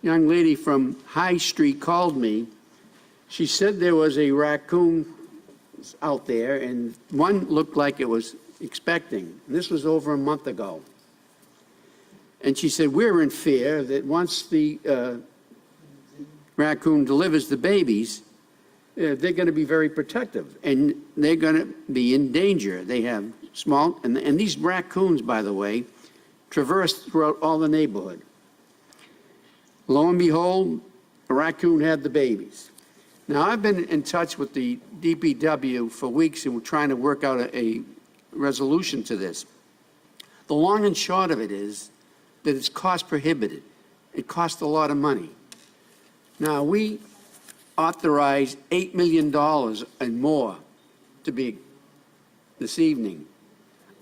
young lady from High Street called me, she said there was a raccoon out there, and one looked like it was expecting. This was over a month ago. And she said, we're in fear that once the raccoon delivers the babies, they're going to be very protective, and they're going to be in danger. They have small, and these raccoons, by the way, traverse throughout all the neighborhood. Lo and behold, a raccoon had the babies. Now, I've been in touch with the DPW for weeks, and we're trying to work out a resolution to this. The long and short of it is that it's cost prohibitive. It costs a lot of money. Now, we authorized $8 million and more to be this evening.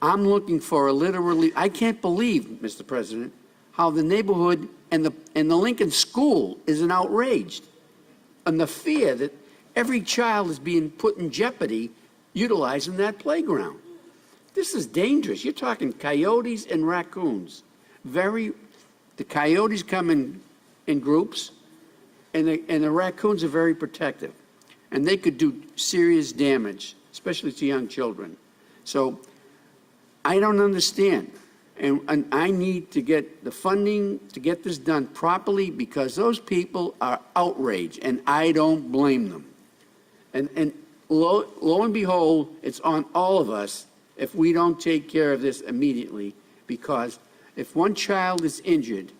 I'm looking for a literally, I can't believe, Mr. President, how the neighborhood and the Lincoln School is an outraged, and the fear that every child is being put in jeopardy utilizing that playground. This is dangerous. You're talking coyotes and raccoons. The coyotes come in groups, and the raccoons are very protective, and they could do serious damage, especially to young children. So I don't understand, and I need to get the funding to get this done properly, because those people are outraged, and I don't blame them. And lo and behold, it's on all of us if we don't take care of this immediately, because if one child is injured,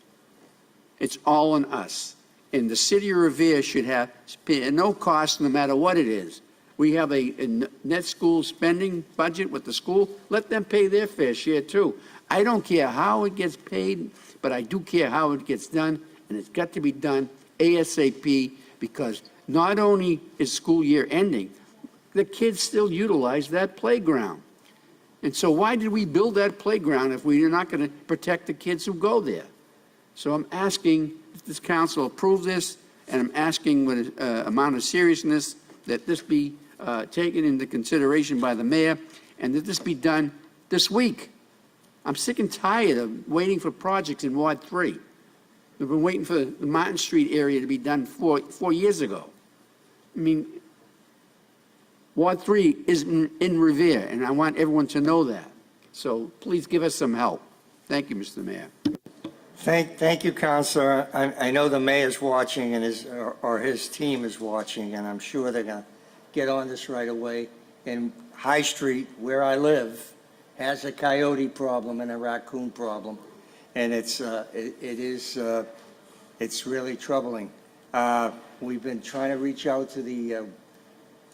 it's all on us. And the city of Revere should have no cost, no matter what it is. We have a net school spending budget with the school. Let them pay their fair share too. I don't care how it gets paid, but I do care how it gets done, and it's got to be done ASAP, because not only is school year ending, the kids still utilize that playground. And so why did we build that playground if we're not going to protect the kids who go there? So I'm asking that this council approve this, and I'm asking with an amount of seriousness that this be taken into consideration by the mayor, and that this be done this week. I'm sick and tired of waiting for projects in Ward 3. We've been waiting for the Martin Street area to be done 4 years ago. I mean, Ward 3 is in Revere, and I want everyone to know that. So please give us some help. Thank you, Mr. Mayor. Thank you, Councilor. I know the mayor's watching, and his team is watching, and I'm sure they're going to get on this right away. And High Street, where I live, has a coyote problem and a raccoon problem, and it's really troubling. We've been trying to reach out to the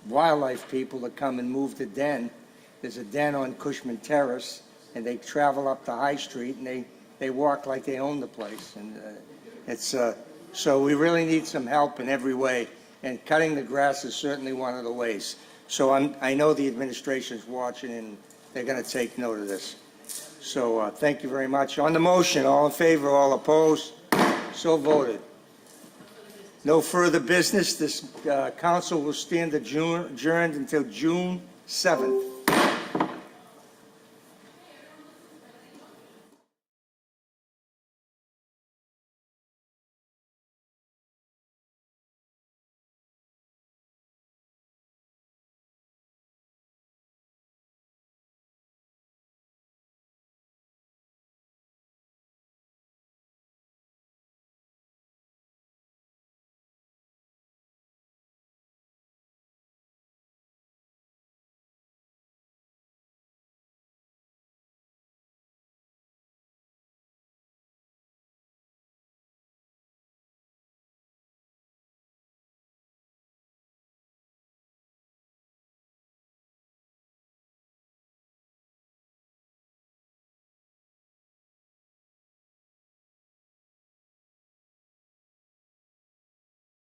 wildlife people to come and move the den. There's a den on Cushman Terrace, and they travel up to High Street, and they walk like they own the place. And so we really need some help in every way, and cutting the grass is certainly one of the ways. So I know the administration's watching, and they're going to take note of this. So thank you very much. On the motion, all in favor, all opposed? So voted. No further business. This council will stand adjourned until June 7th.